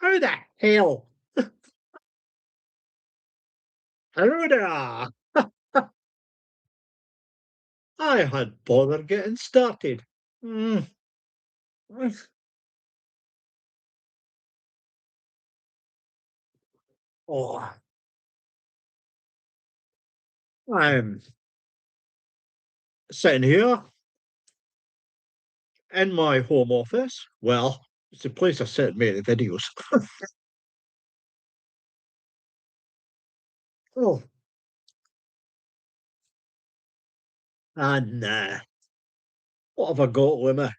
How the hell? Hello there. I had bother getting started. Mm. Oh, I'm sitting here in my home office. Well, it's the place I sit and make the videos. Oh, and what have I got with me?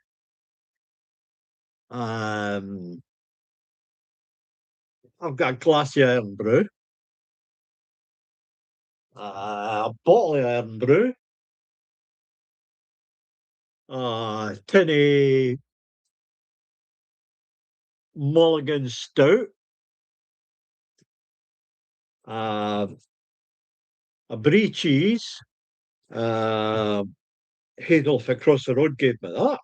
Um, I've got a glass of iron brew, a bottle of iron brew, a tinny mulligan stout, uh, a brie cheese. Uh, Hazel across the road gave me that.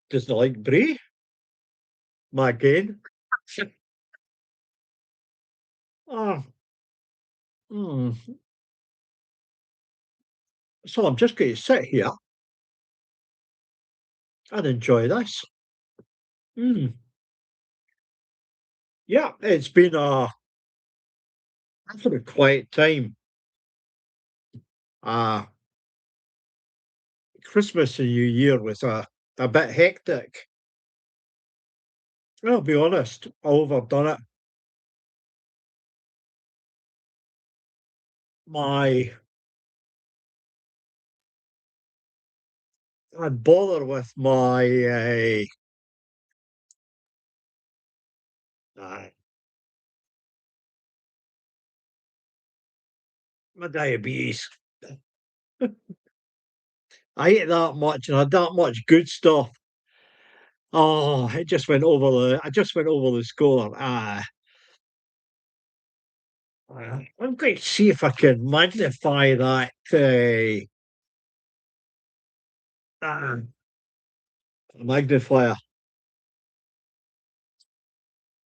Doesn't like brie. My gain. Ah, mm. So I'm just going to sit here and enjoy this. Mm. Yeah, it's been a absolute quiet time. Uh, Christmas and New Year was a bit hectic. I'll be honest, I overdone it. My I'd bother with uh, my diabetes. I ate that much and had that much good stuff. Oh, it just went over I just went over the score. I'm going to see if I can magnify that uh, magnifier.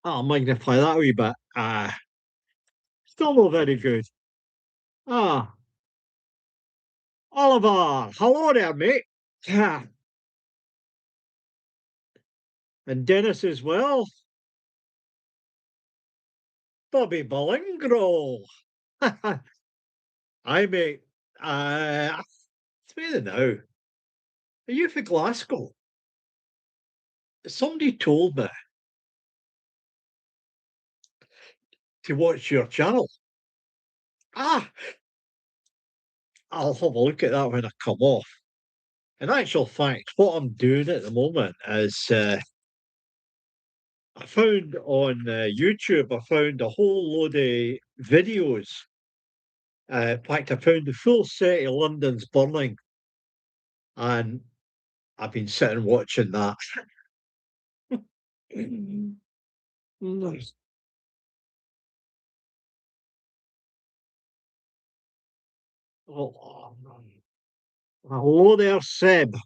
I'll magnify that a wee bit. Still not very good. Ah, Oliver, hello there, mate. Ah, and Dennis as well. Bobby Ballingro. I mate. It's me now. Are you for Glasgow? Somebody told me to watch your channel. Ah, I'll have a look at that when I come off. In actual fact, what I'm doing at the moment is I found on YouTube, I found a whole load of videos. In fact, I found the full set of London's Burning, and I've been sitting watching that. Nice. Oh, hello there, Seb.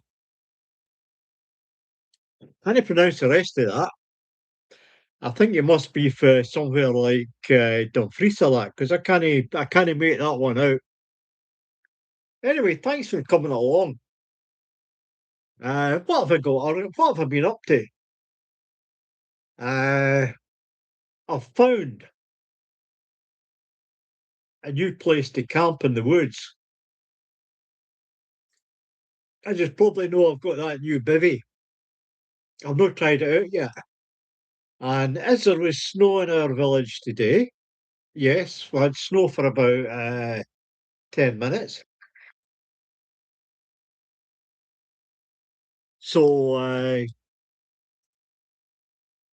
Can you pronounce the rest of that? I think you must be for somewhere like Dumfries or that, because I can't make that one out. Anyway, thanks for coming along. What have I got? What have I been up to? Uh, I've found a new place to camp in the woods. I just probably know I've got that new bivvy. I've not tried it out yet. And as there was snow in our village today, yes, we had snow for about 10 minutes. So I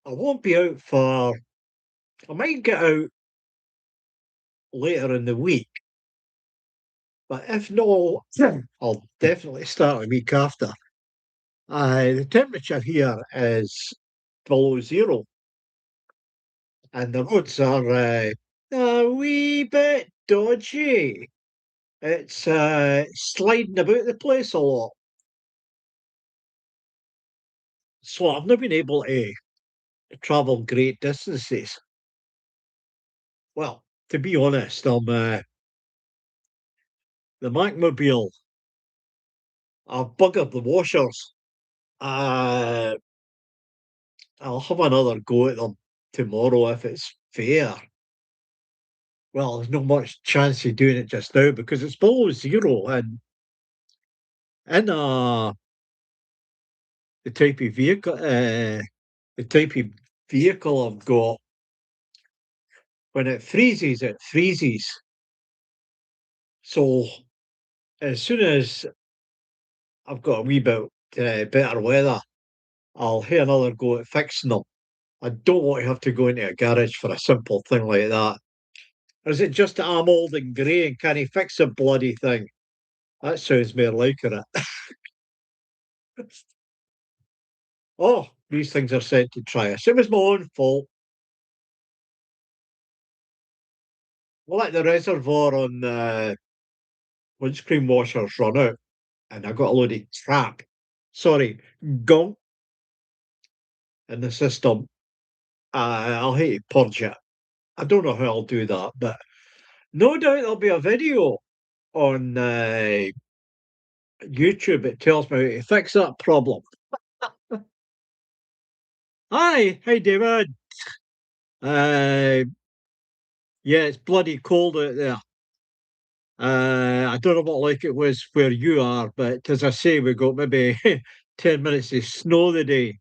won't be out for, I might get out later in the week, but if not, I'll definitely start a week after. The temperature here is below zero, and the roads are a wee bit dodgy. It's sliding about the place a lot. So I've not been able to travel great distances. Well, to be honest, the Macmobile. I've buggered the washers. Uh, I'll have another go at them tomorrow if it's fair. Well, there's not much chance of doing it just now because it's below zero, and in the type of vehicle, the type of vehicle I've got, when it freezes, it freezes. So as soon as I've got a wee bit better weather, I'll have another go at fixing them. I don't want to have to go into a garage for a simple thing like that. Or is it just that I'm old and grey and can't fix a bloody thing? That sounds more like it. Oh, these things are sent to try us. It was my own fault. Well, like the reservoir on the windscreen washers run out, and I got a load of crap. Sorry, gunk in the system. I'll hate to purge it. I don't know how I'll do that, but no doubt there'll be a video on YouTube. It tells me how to fix that problem. Hi, David. Uh, yeah, it's bloody cold out there. I don't know what like it was where you are, but as I say, we got maybe 10 minutes of snow today.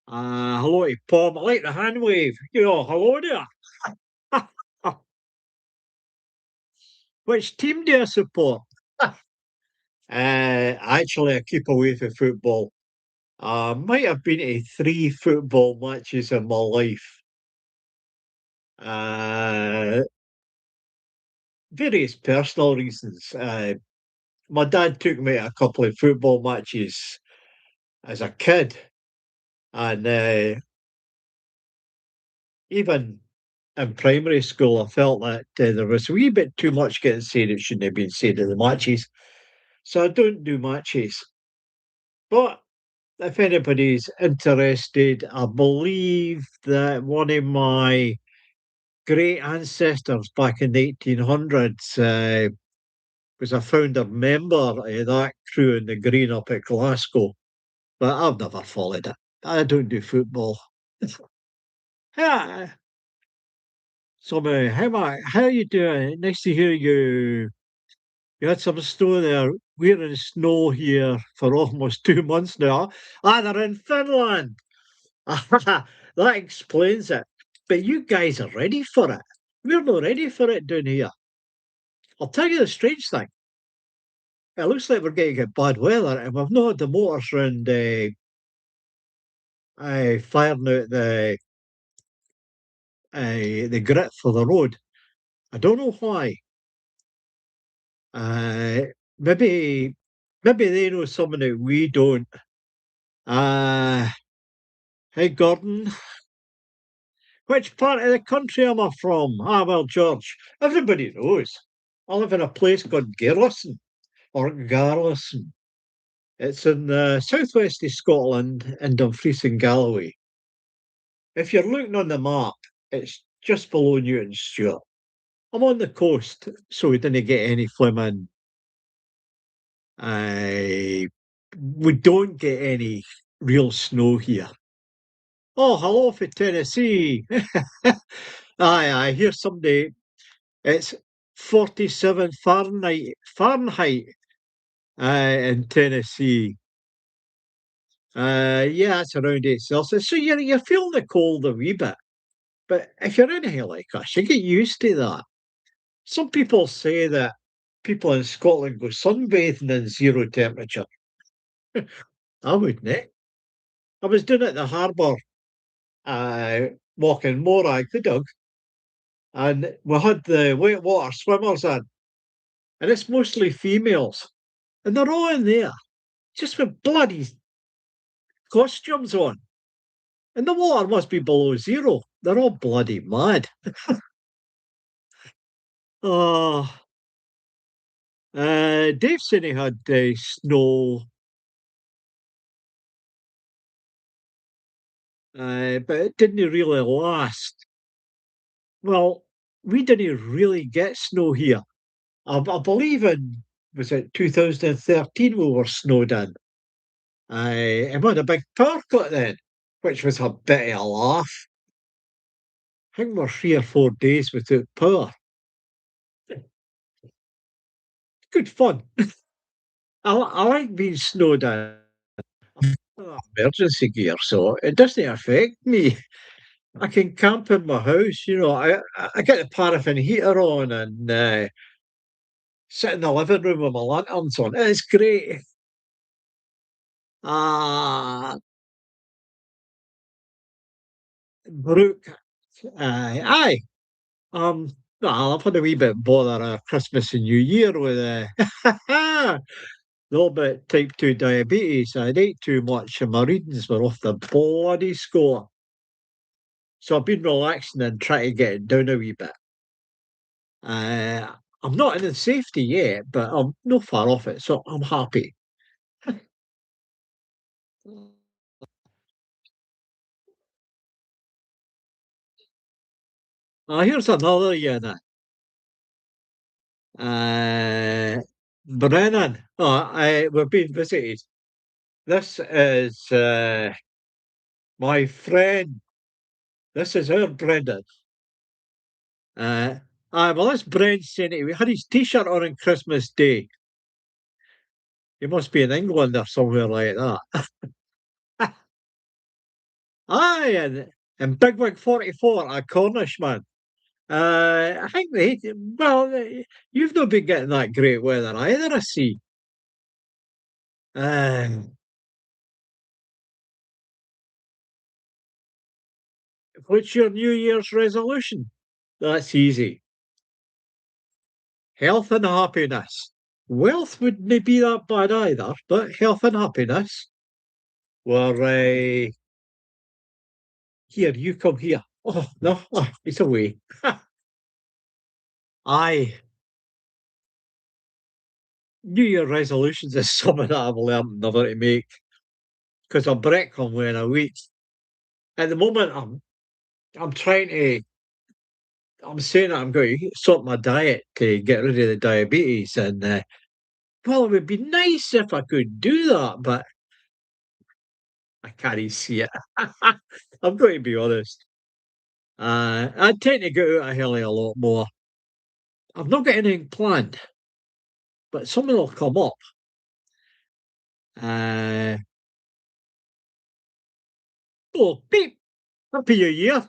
Hello to Paul. I like the hand wave. Hello there. Which team do you support? Actually, I keep away from football. I might have been to three football matches in my life. Uh, Various personal reasons. My dad took me to a couple of football matches as a kid, and even in primary school, I felt that there was a wee bit too much getting said. It shouldn't have been said at the matches, so I don't do matches. But if anybody's interested, I believe that one of my great ancestors back in the 1800s was a founder member of that crew in the Green up at Glasgow. But I've never followed it. I don't do football. Yeah. So, how you doing? Nice to hear you. You had some snow there. We're in snow here for almost 2 months now. They're in Finland. That explains it. But you guys are ready for it. We're not ready for it down here. I'll tell you the strange thing. It looks like we're getting a bad weather, and we've not had the motors round firing out the grit for the road. I don't know why. Uh, maybe maybe they know something that we don't. Uh, hey Gordon, which part of the country am I from? Well, George, everybody knows. I live in a place called Garrison or Garlison. It's in the southwest of Scotland in Dumfries and Galloway. If you're looking on the map, it's just below Newton Stewart. I'm on the coast, so we didn't get any flaming. Uh, we don't get any real snow here. Oh, hello for Tennessee. I hear somebody. It's 47 Fahrenheit in Tennessee. Yeah, it's around 8 Celsius. So you're feeling the cold a wee bit. But if you're anything like us, you get used to that. Some people say that people in Scotland go sunbathing in zero temperature. I wouldn't. I was down at the harbour uh, walking Morag the Dog, and we had the white water swimmers in, and it's mostly females, and they're all in there just with bloody costumes on, and the water must be below zero. They're all bloody mad. Oh, Dave said he had snow but it didn't really last. Well, we didn't really get snow here. I believe in, was it 2013 we were snowed in. And we had a big power cut then, which was a bit of a laugh. I think we're 3 or 4 days without power. Good fun. I like being snowed in. Emergency gear, so it doesn't affect me. I can camp in my house, I get the paraffin heater on and sit in the living room with my lanterns on. It's great. Ah, Brooke, aye. Um, well, I've had a wee bit bother Christmas and New Year with a little bit type 2 diabetes. I'd ate too much and my readings were off the bloody score. So I've been relaxing and trying to get it down a wee bit. Uh, I'm not in the safety yet, but I'm not far off it, so I'm happy. Here's another unit. Uh, Brennan. We're being visited. This is my friend. This is our Brendan. Uh, well, this Brent saying it. We had his T-shirt on Christmas Day. He must be in England or somewhere like that. Aye, and Bigwig 44, a Cornishman. I think you've not been getting that great weather either, I see. Uh, what's your New Year's resolution? That's easy. Health and happiness. Wealth wouldn't be that bad either, but health and happiness. Well, here, you come here. Oh, no, it's away. Aye, New Year resolutions is something that I've learned never to make because I break them when I week. At the moment, I'm trying to. I'm saying that I'm going to sort my diet to get rid of the diabetes, and well, it would be nice if I could do that, but I can't see it. I'm going to be honest. I tend to go out a hell of a lot more. I've not got anything planned, but something will come up. Uh, beep, happy New Year.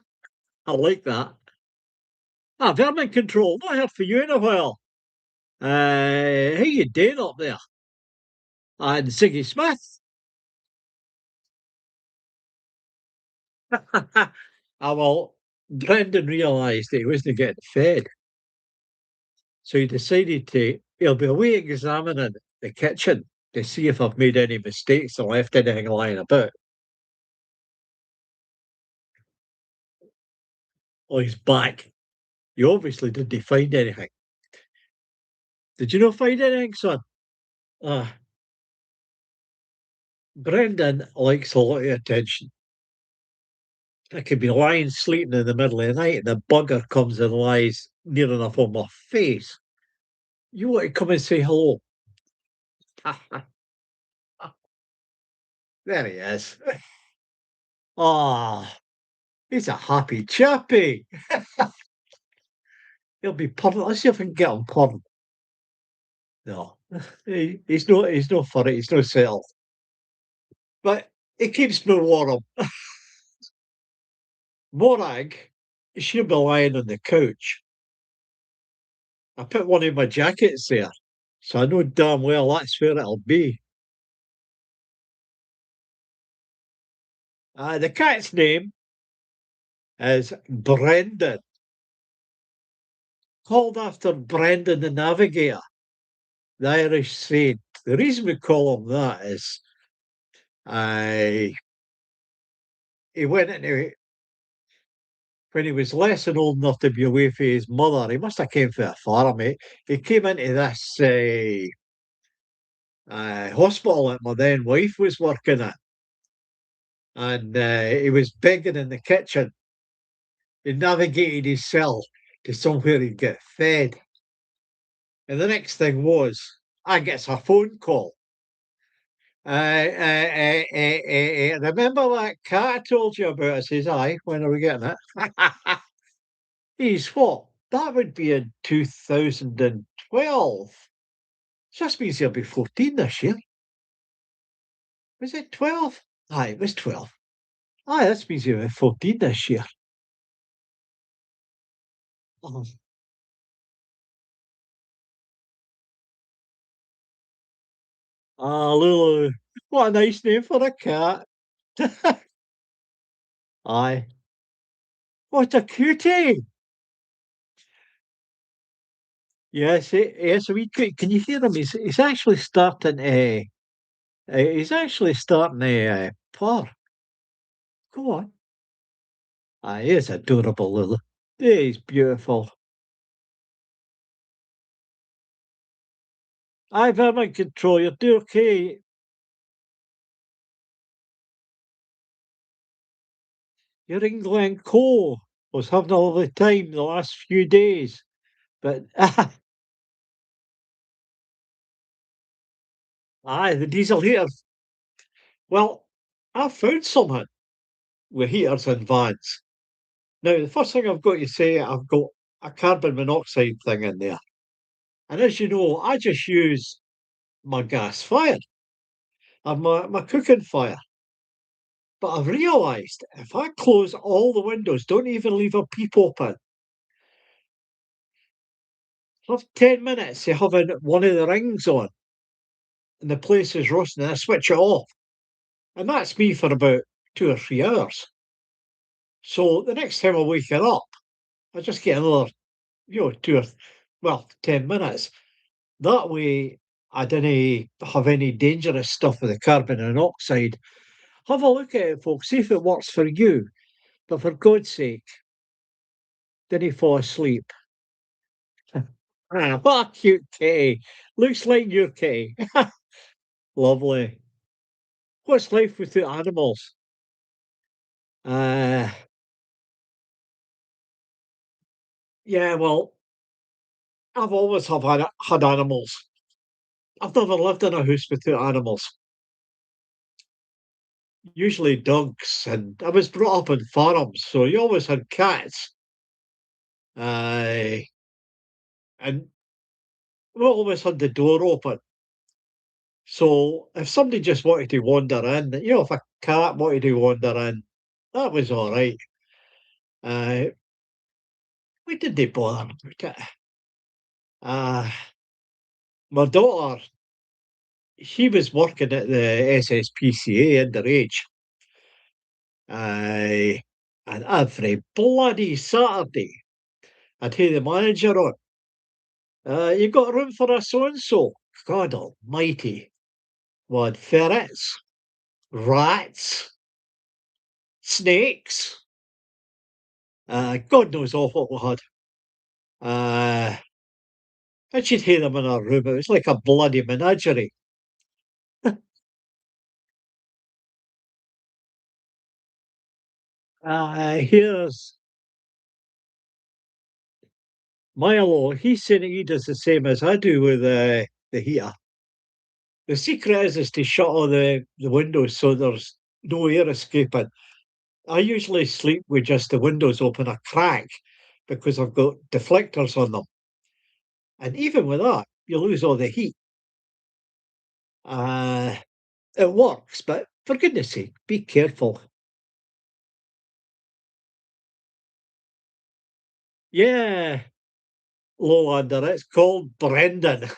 I like that. Vermin control. Not heard for you in a while. How you doing up there? And Ziggy Smith. Well, Brendan realised that he wasn't getting fed, so he decided he'll be away examining the kitchen to see if I've made any mistakes or left anything lying about. Oh, he's back. You obviously didn't find anything. Did you not find anything, son? Ah, Brendan likes a lot of attention. I could be lying sleeping in the middle of the night and the bugger comes and lies near enough on my face. You want to come and say hello? There he is. Ah, he's a happy chappy. He'll be purring. Let's see if I can get him purring. No, he's no furry. He's no settled, but he keeps me warm. Morag, she'll be lying on the couch. I put one of my jackets there, so I know damn well that's where it'll be. The cat's name is Brendan, called after Brendan the Navigator, the Irish saint. The reason we call him that is he went into when he was less than old enough to be away from his mother. He must have came from a farm. He came into this hospital that my then wife was working at. and he was begging in the kitchen. He navigated his cell to somewhere he'd get fed. And the next thing was, I gets a phone call. Remember that cat I told you about? I says, aye, when are we getting it? He's what? That would be in 2012. Just means he'll be 14 this year. Was it 12? Aye, it was 12. Aye, that means he'll be 14 this year. Oh, ah, Lulu. What a nice name for a cat. Aye. What a cutie. Yes, yes, we could. Can you hear him? He's actually starting he's actually starting a purr. Go on. He is adorable, Lulu. He's beautiful. I've him in control. You're doing okay. You're in Glencoe. Was having a lovely time the last few days. But aye, the diesel heaters. Well, I've found something with heaters and vans. Now, the first thing I've got to say, I've got a carbon monoxide thing in there. And as you know, I just use my gas fire and my cooking fire. But I've realised if I close all the windows, don't even leave a peep open, have 10 minutes of having one of the rings on and the place is roasting, and I switch it off. And that's me for about 2 or 3 hours. So the next time I wake it up, I just get another, 10 minutes. That way, I didn't have any dangerous stuff with the carbon monoxide. Have a look at it, folks. See if it works for you. But for God's sake, didn't fall asleep. Ah, what a cute kitty. Looks like your kitty. Lovely. What's life without animals? Uh, yeah, well, I've always have had animals. I've never lived in a house without animals. Usually dogs, and I was brought up on farms, so you always had cats. Uh, and we always had the door open. So if somebody just wanted to wander in, if a cat wanted to wander in, that was all right. Uh, we didn't bother about it. Uh, my daughter, she was working at the SSPCA underage. And every bloody Saturday, I'd hear the manager on. You got room for a so and so? God almighty. What, ferrets, rats, snakes? God knows all what we had. Uh, and she'd hear them in her room. It was like a bloody menagerie. Here's Milo. He's saying he does the same as I do with the heater. The secret is to shut all the windows so there's no air escaping. I usually sleep with just the windows open a crack because I've got deflectors on them. And even with that, you lose all the heat. Uh, it works, but for goodness sake, be careful. Yeah, Lowlander, it's called Brendan.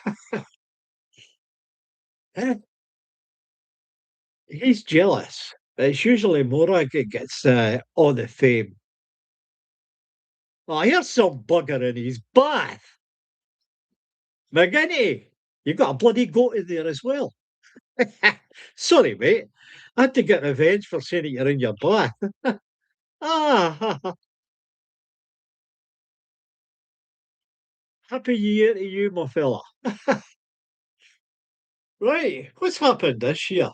Eh, He's jealous. It's usually Morag that gets all the fame. Oh, here's some bugger in his bath. McGinney, you got a bloody goat in there as well. Sorry, mate. I had to get revenge for saying that you're in your bath. Ah, happy year to you, my fella. Right, what's happened this year?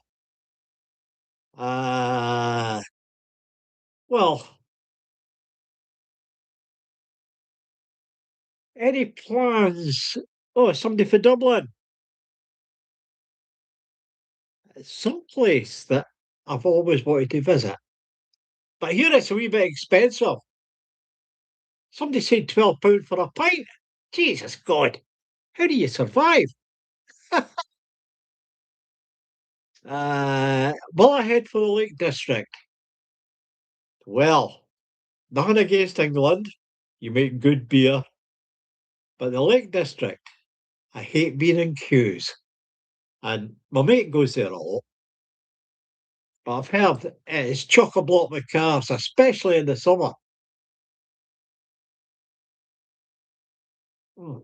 Uh, well, any plans? Oh, somebody for Dublin. Someplace that I've always wanted to visit. But I hear it's a wee bit expensive. Somebody said £12 for a pint. Jesus God, how do you survive? Will I head for the Lake District? Well, nothing against England. You make good beer. But the Lake District, I hate being in queues. And my mate goes there a lot. But I've heard it's chock-a-block with cars, especially in the summer. Mm.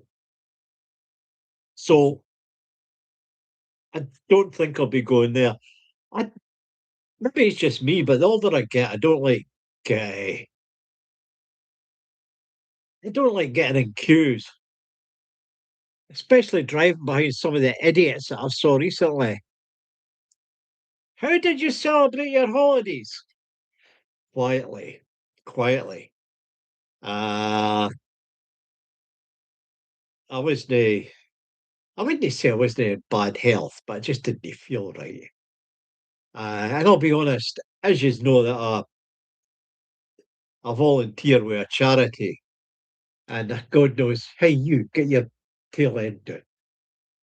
So I don't think I'll be going there. I, maybe it's just me, but the older I get, uh, I don't like getting in queues, especially driving behind some of the idiots that I saw recently. How did you celebrate your holidays? Quietly, quietly. Uh, I was the I wouldn't say I wasn't in bad health, but I just didn't feel right. And I'll be honest, as you know, that I volunteer with a charity, and God knows how you get your tail end to it.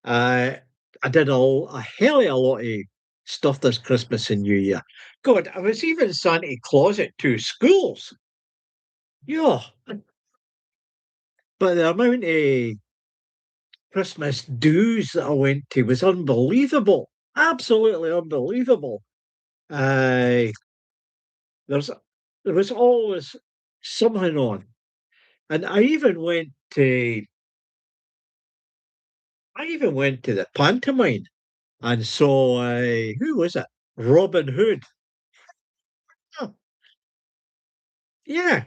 Uh, I did a hell of a lot of stuff this Christmas and New Year. God, I was even Santa Claus at two schools. Yeah, but the amount of Christmas dues that I went to was unbelievable. Absolutely unbelievable. Uh, there's there was always something on. And I even went to the pantomime and saw who was it? Robin Hood. Oh, yeah.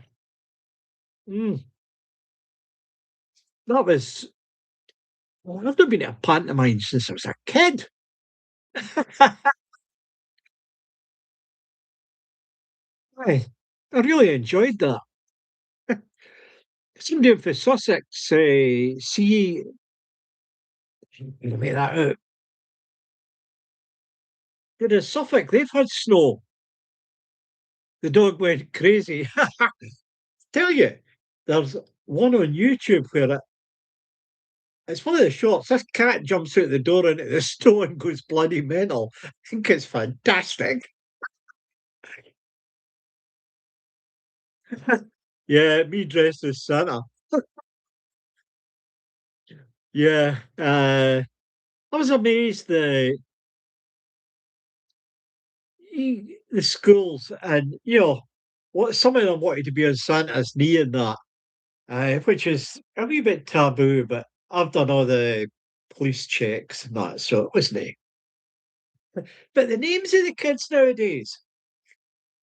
Mm, that was well, I've not been to a pantomime since I was a kid. I, I really enjoyed that. Somebody for Sussex, see, make that out. In Suffolk, they've had snow. The dog went crazy. Tell you, there's one on YouTube where it's one of the shorts. This cat jumps out the door into the snow and goes bloody mental. I think it's fantastic. Yeah, me dressed as Santa. Yeah, I was amazed the schools and what some of them wanted to be on Santa's knee and that, which is a wee bit taboo. But I've done all the police checks and that, so it wasn't. But the names of the kids nowadays,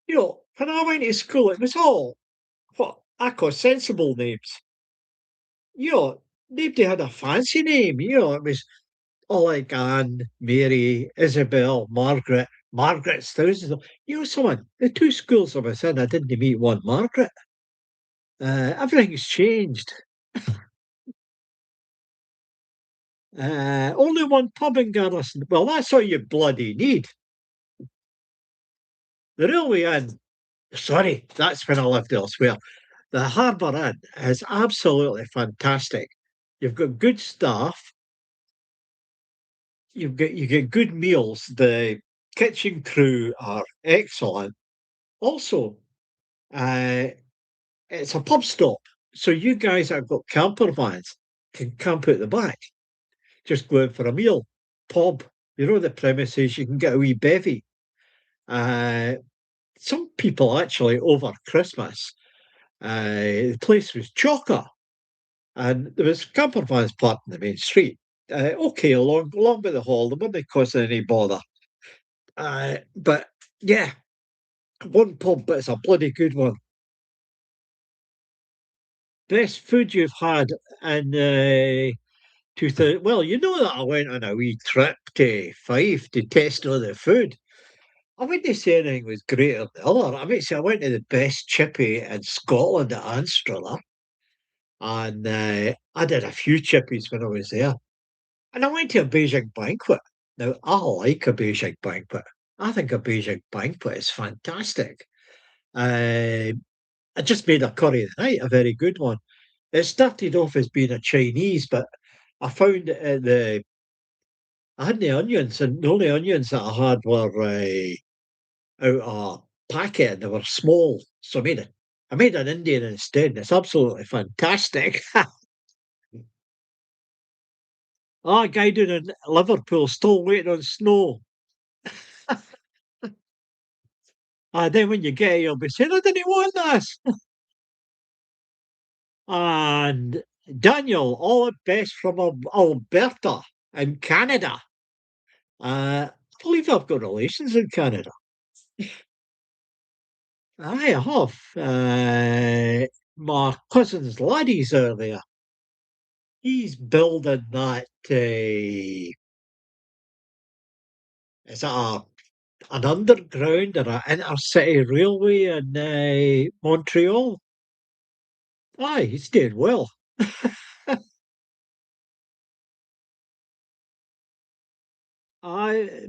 when I went to school, it was all what I call sensible names. You know, nobody had a fancy name. It was all like Anne, Mary, Isabel, Margaret. Margaret's thousands of. Someone, the two schools I was in, I didn't meet one Margaret. Everything's changed. Only one pub in Garrison. Well, that's all you bloody need. The Railway Inn, sorry, that's when I lived elsewhere. The Harbour Inn is absolutely fantastic. You've got good staff, you get good meals. The kitchen crew are excellent. Also, uh, it's a pub stop, so you guys that have got camper vans can camp out the back, just go out for a meal. Pub, the premises, you can get a wee bevy. Uh, some people actually over Christmas, the place was chocker, and there was camper vans parked in the main street. Okay, along by the hall, they wouldn't cause any bother. But yeah, one pub, but it's a bloody good one. Best food you've had in 2000? Well, you know that I went on a wee trip to Fife to test all the food. I wouldn't say anything was greater than the other. I mean, see, I went to the best chippy in Scotland at Anstruther, and I did a few chippies when I was there. And I went to a Beijing banquet. Now, I like a Beijing banquet. I think a Beijing banquet is fantastic. Uh, I just made a curry of the night, a very good one. It started off as being a Chinese, but I found I had the onions, and the only onions that I had were out of packet, and they were small. So I made an Indian instead, and it's absolutely fantastic. Ah, guy down in Liverpool still waiting on snow. Then when you get it, you'll be saying, "I didn't want this." And Daniel, all the best from Alberta in Canada. I believe I've got relations in Canada. I have. My cousin's laddie's are there. He's building that. Is that an underground or an intercity railway in Montreal? Aye, he's doing well. I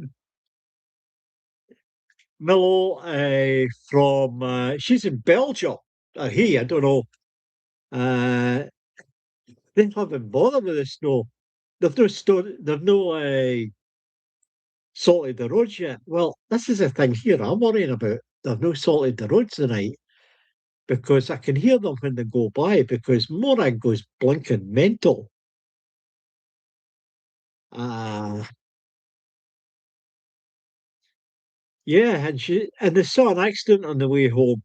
Milo from she's in Belgium. I don't know. Uh, they haven't bothered with the snow. They've no salted the roads yet. Well, this is the thing here I'm worrying about. They've no salted the roads tonight because I can hear them when they go by because Morag goes blinking mental. Uh, yeah, and they saw an accident on the way home.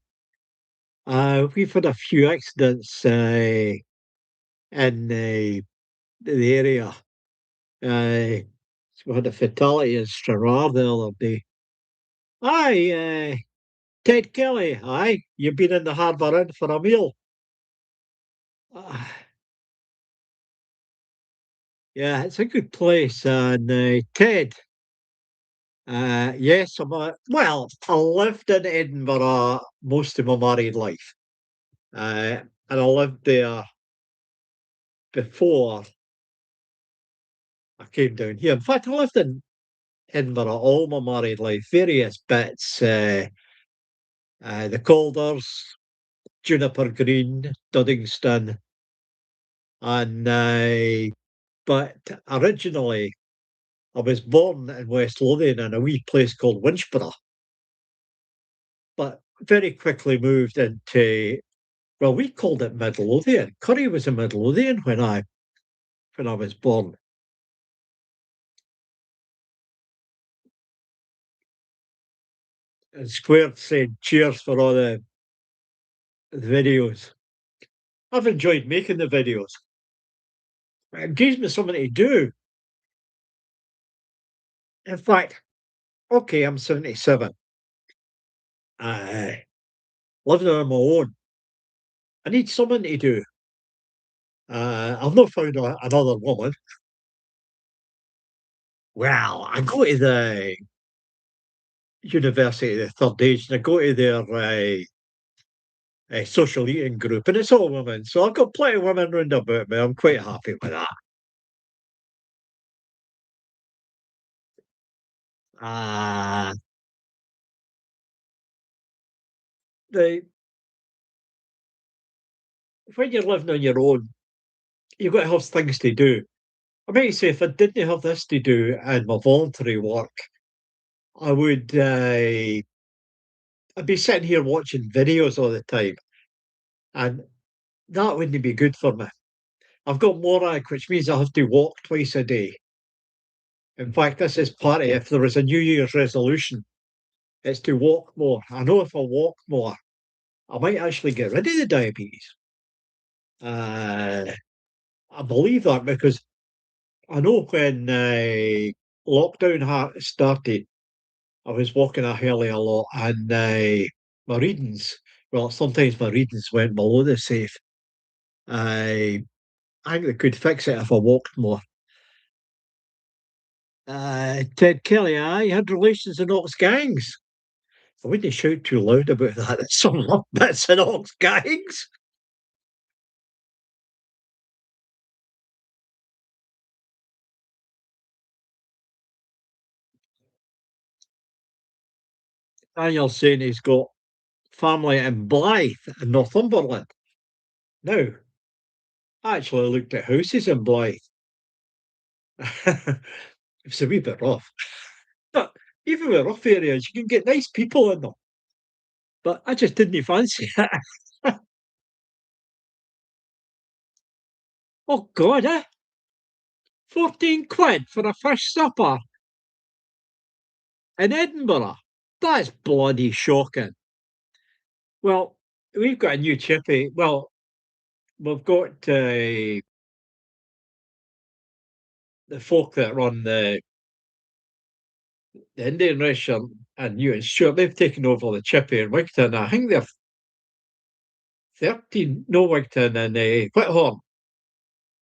We've had a few accidents in the area. Uh, we had a fatality in Stranraer the other day. Aye, Ted Kelly. Aye, you've been in the Harbour Inn for a meal. Ah, yeah, it's a good place. And Ted, yes, well, I lived in Edinburgh most of my married life. And I lived there before I came down here. In fact, I lived in Edinburgh all my married life, various bits. The Calders, Juniper Green, Duddingston, and but originally I was born in West Lothian in a wee place called Winchborough, but very quickly moved into well, we called it Midlothian. Curry was in Midlothian when I was born. And Squared saying cheers for all the videos. I've enjoyed making the videos. It gives me something to do. In fact, okay, I'm 77. I living on my own. I need something to do. I've not found another woman. Well, I go to the university the third age and I go to their social eating group and it's all women. So I've got plenty of women round about me. I'm quite happy with that. Uh, the when you're living on your own, you've got to have things to do. I might say if I didn't have this to do and my voluntary work, I would I'd be sitting here watching videos all the time, and that wouldn't be good for me. I've got Morag, which means I have to walk twice a day. In fact, this is part of if there was a New Year's resolution, it's to walk more. I know if I walk more, I might actually get rid of the diabetes. Uh, I believe that because I know when lockdown started, I was walking a hell of a lot, and my readings, well, sometimes my readings went below the safe. I think they could fix it if I walked more. Ted Kelly, I had relations in Ox gangs. I wouldn't shout too loud about that. There's some bits and all gags. Daniel's saying he's got family in Blyth in Northumberland. Now, I actually looked at houses in Blyth. It's a wee bit rough. But even with rough areas, you can get nice people in them. But I just didn't fancy it. Oh God, 14 quid for a fish supper in Edinburgh. That's bloody shocking. Well, we've got a new chippy. Well, we've got the folk that run the Indian restaurant and Newton Stewart. They've taken over the chippy in Wigton. I think they're 13, no Wigton and Whithorn.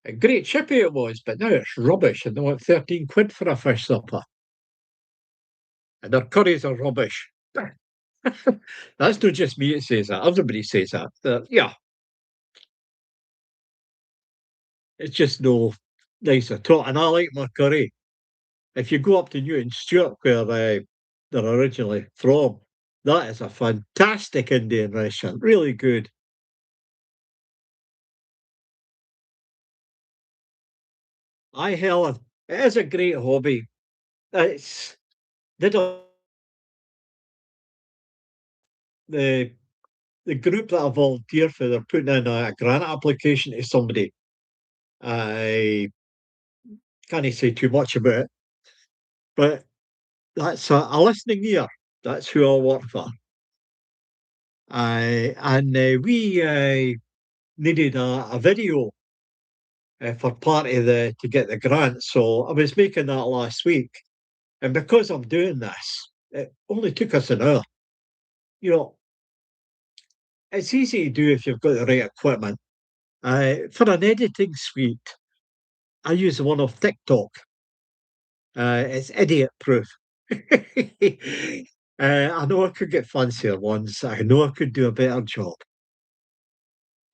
A great chippy it was, but now it's rubbish and they want 13 quid for a fish supper. And their curries are rubbish. That's not just me that says that. Everybody says that. Yeah, it's just no nice at all. And I like my curry. If you go up to Newton Stewart, where they're originally from, that is a fantastic Indian restaurant. Really good. I Helen, it is a great hobby. It's did the the group that I volunteer for. They're putting in a grant application to somebody. I can't say too much about it, but that's a listening ear. That's who I work for. And we needed a video for part of the to get the grant. So I was making that last week, and because I'm doing this, it only took us an hour. You know, it's easy to do if you've got the right equipment. For an editing suite, I use one of TikTok. It's idiot proof. I know I could get fancier ones. I know I could do a better job,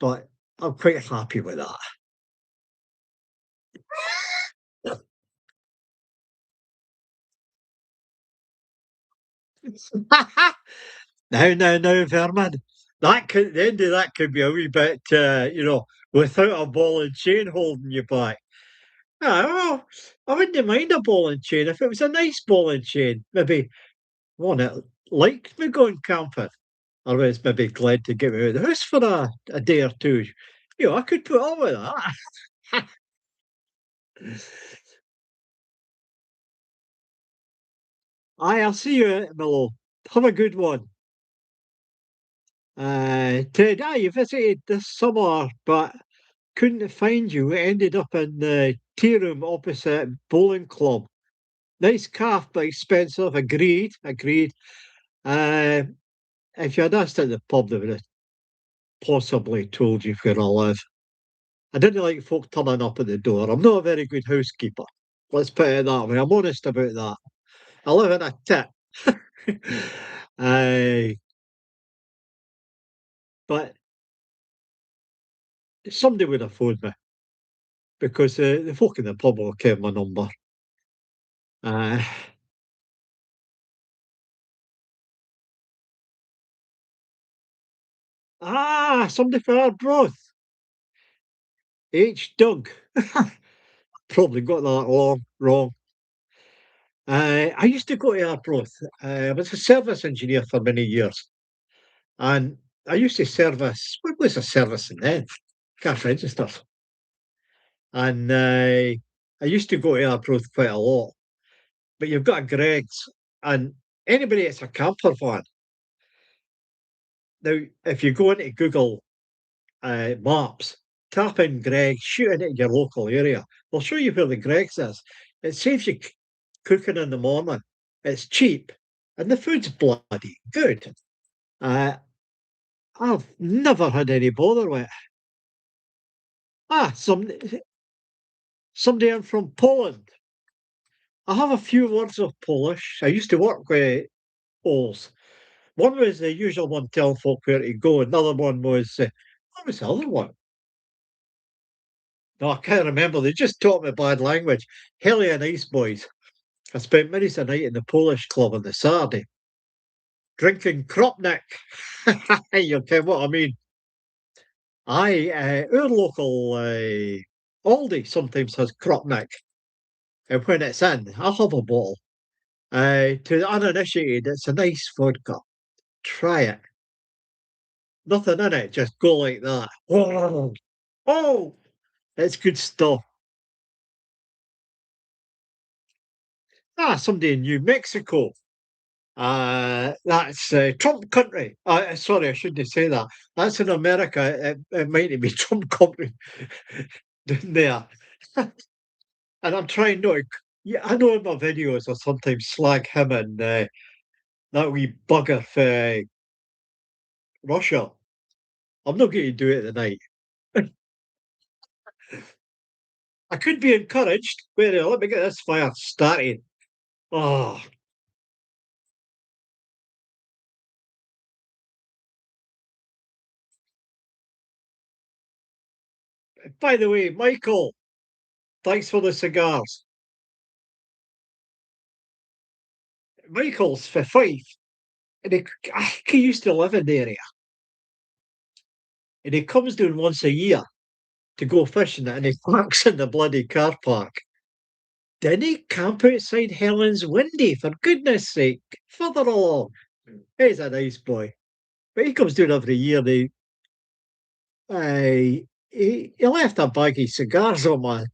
but I'm quite happy with that. Now, Vermin. That could the end of that could be a wee bit, without a ball and chain holding you back. Ah, well, I wouldn't mind a ball and chain if it was a nice ball and chain. Maybe one that liked me going camping. I was maybe glad to get me out of the house for a day or two. I could put up with that. Aye, I'll see you, Milo. Have a good one. Ted, you visited this summer, but couldn't find you. We ended up in the tea room opposite bowling club. Nice calf, but expensive. Agreed, agreed. Uh, if you had asked at the pub, they would have possibly told you where I live. I didn't like folk turning up at the door. I'm not a very good housekeeper. Let's put it that way. I'm honest about that. I live in a tip. uh, but somebody would have phoned me because the folk in the pub will keep my number. Uh, somebody for our broth. H. Doug. Probably got that wrong. I used to go to Arbroath. I was a service engineer for many years, and I used to service. What was a servicing then? Cash registers. And I used to go to Arbroath quite a lot. But you've got a Greg's, and anybody that's a camper van. Now, if you go into Google Maps, tap in Greg's, shoot it at your local area. They'll show you where the Greg's is. It saves you cooking in the morning. It's cheap, and the food's bloody good. Uh, I've never had any bother with it. Somebody in from Poland. I have a few words of Polish. I used to work with Poles, One was the usual one telling folk where to go. Another one was, what was the other one? No, I can't remember. They just taught me bad language. Hellion Ice Boys. I spent many a night in the Polish club on the Saturday drinking Kropnik. You get what I mean? Our local Aldi sometimes has Kropnik, and when it's in, I'll have a bottle. To the uninitiated, it's a nice vodka. Try it. Nothing in it, just go like that. Oh, oh, it's good stuff. Somebody in New Mexico. That's Trump country. Sorry, I shouldn't say that. That's in America. It might be Trump country down there. And I'm trying not to. Yeah, I know in my videos I sometimes slag him and that wee bugger for Russia. I'm not going to do it tonight. I could be encouraged. Wait, let me get this fire started. Oh, by the way, Michael, thanks for the cigars. Michael's for five, and I think he used to live in the area, and he comes down once a year to go fishing, and he parks in the bloody car park. Didn't he camp outside Helen's Windy, for goodness sake? Further along. He's a nice boy. But he comes down every year. He left a bag of cigars on my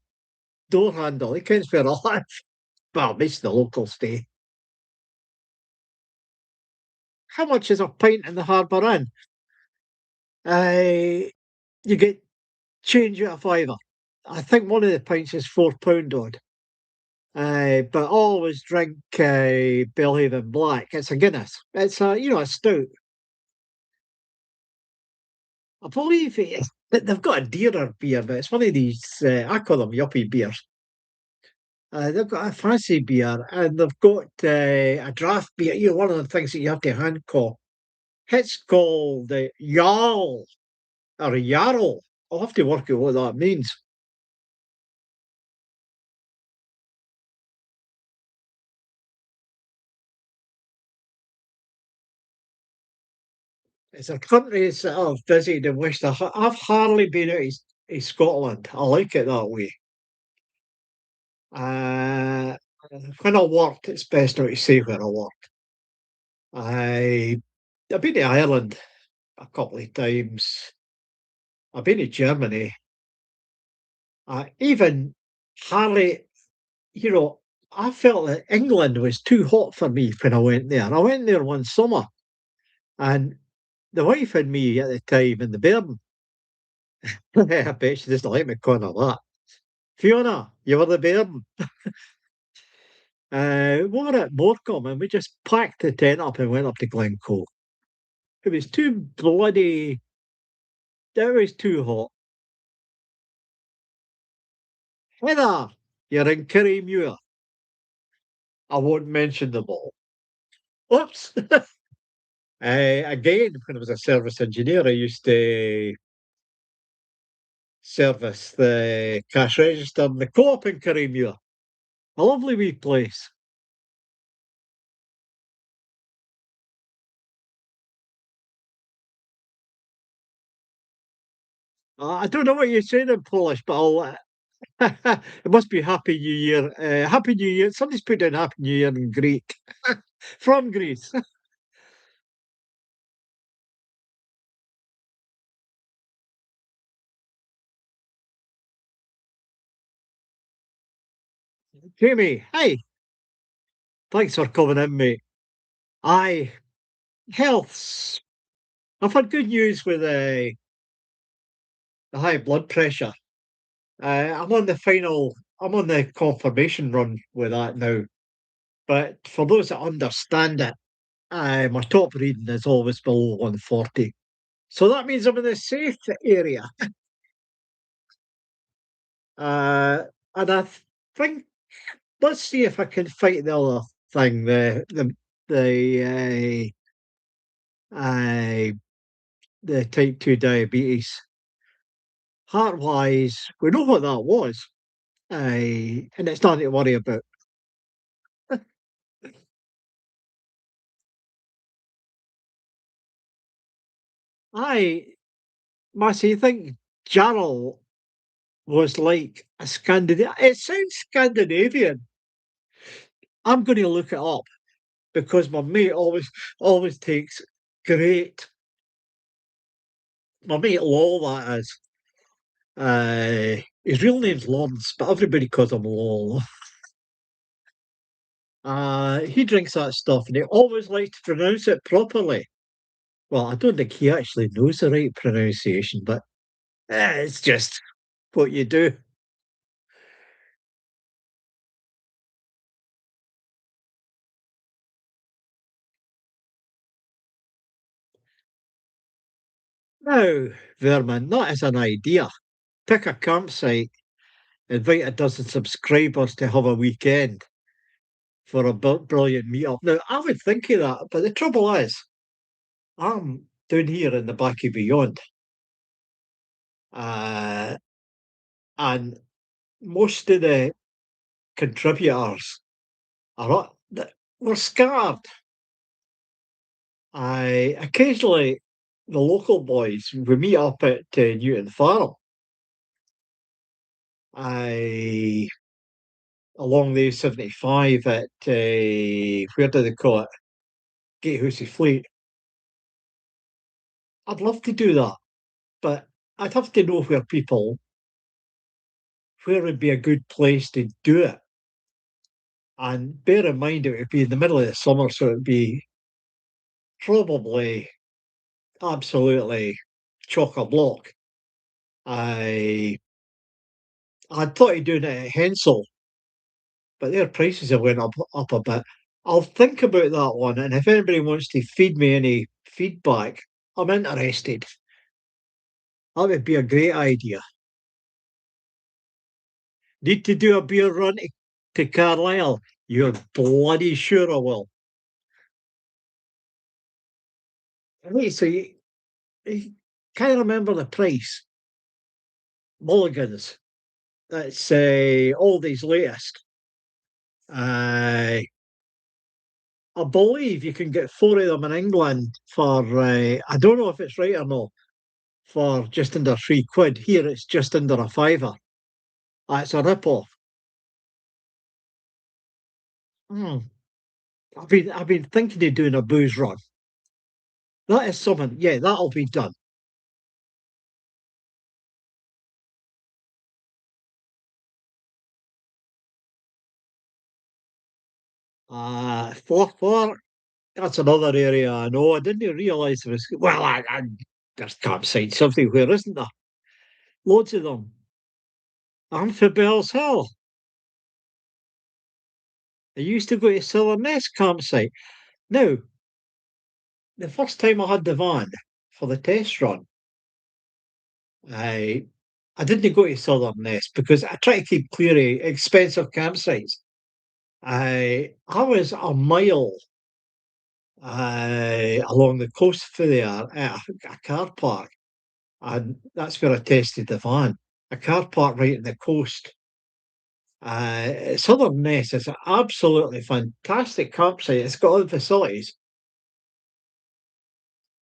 door handle. He kens where I live. Well, at least the locals stay. How much is a pint in the Harbour Inn? Uh, you get change at a fiver. I think one of the pints is £4 odd. But I always drink Bellhaven Black. It's a Guinness. It's a stout. I believe they've got a dearer beer, but it's one of these. I call them yuppie beers. They've got a fancy beer, and they've got a draft beer. One of the things that you have to hand call. It's called the Jarl or Jarl. I'll have to work out what that means. It's a country that I've visited and wished I've hardly been out of Scotland. I like it that way. Uh, when I worked, it's best not to say where I worked. I I've been to Ireland a couple of times. I've been to Germany. Even hardly, you know, I felt that England was too hot for me when I went there. I went there one summer, and the wife and me at the time in the Bairn, I bet she doesn't like me calling her that. Fiona, you were the Bairn. We were at Morecambe and we just packed the tent up and went up to Glencoe. It was too bloody, it was too hot. Heather, you're in Kirriemuir. I won't mention them all. Oops. Again, when I was a service engineer, I used to service the cash register in the co-op in Kirriemuir. A lovely wee place. I don't know what you're saying in Polish, but it must be Happy New Year. Happy New Year. Somebody's put down Happy New Year in Greek. From Greece. Jamie, hey, thanks for coming in, mate. Aye, healths. I've had good news with the high blood pressure. I'm on the final, I'm on the confirmation run with that now. But for those that understand it, my top reading is always below 140. So that means I'm in the safe area. Uh, and think, let's see if I can fight the other thing, the uh, the type 2 diabetes. Heart-wise, we know what that was, and it's nothing to worry about. I Massey, you think Jarl was like a Scandinavian? It sounds Scandinavian. I'm going to look it up because my mate always takes great. My mate Lol, that is. His real name's Lawrence, but everybody calls him Lol. He drinks that stuff, and he always likes to pronounce it properly. Well, I don't think he actually knows the right pronunciation, but it's just what you do. Now, Vermin, that is an idea. Pick a campsite, invite a dozen subscribers to have a weekend for a brilliant meetup. Now, I would think of that, but the trouble is, I'm down here in the back of beyond, uh, and most of the contributors were scattered. I occasionally the local boys we meet up at Newton Farm. I along the 75 at where do they call it? Gatehouse Fleet. I'd love to do that, but I'd have to know where would be a good place to do it. And bear in mind it would be in the middle of the summer, so it'd be probably absolutely chock a block. I I'd thought of doing it at Hensel, but their prices have went up a bit. I'll think about that one, and if anybody wants to feed me any feedback, I'm interested. That would be a great idea. Need to do a beer run to Carlisle? You're bloody sure I will. Wait, so you can't remember the price? Mulligan's. That's Aldi's latest. Uh, I believe you can get four of them in England for, I don't know if it's right or not, for just under £3. Here it's just under a fiver. It's a rip-off. Hmm. I've been thinking of doing a booze run. That is something. Yeah, that'll be done. Forfar, that's another area I know. I didn't realise there was. Well, there's campsites everywhere, isn't there? Loads of them. Amphibel's Hill. I used to go to Silver Nest campsite. Now, the first time I had the van for the test run, I I didn't go to Southern Nest because I try to keep clear of expensive campsites. I was a mile along the coast for there at a car park, and that's where I tested the van. A car park right in the coast. Southern Nest is an absolutely fantastic campsite. It's got all the facilities,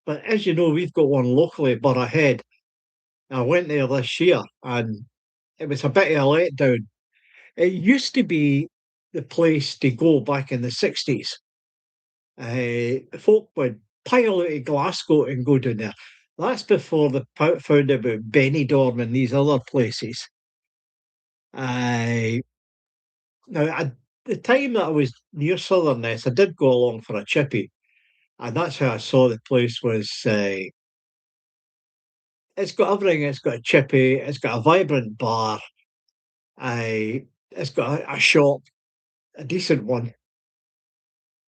but as you know, we've got one locally, Burrahead. I went there this year, and it was a bit of a letdown. It used to be the place to go back in the 60s. Folk would pile out of Glasgow and go down there. That's before they found out about Benidorm and these other places. Uh, Now, the time that I was near Southerness, I did go along for a chippy, and that's how I saw the place was. It's got everything. It's got a chippy. It's got a vibrant bar. It's got a shop, a decent one.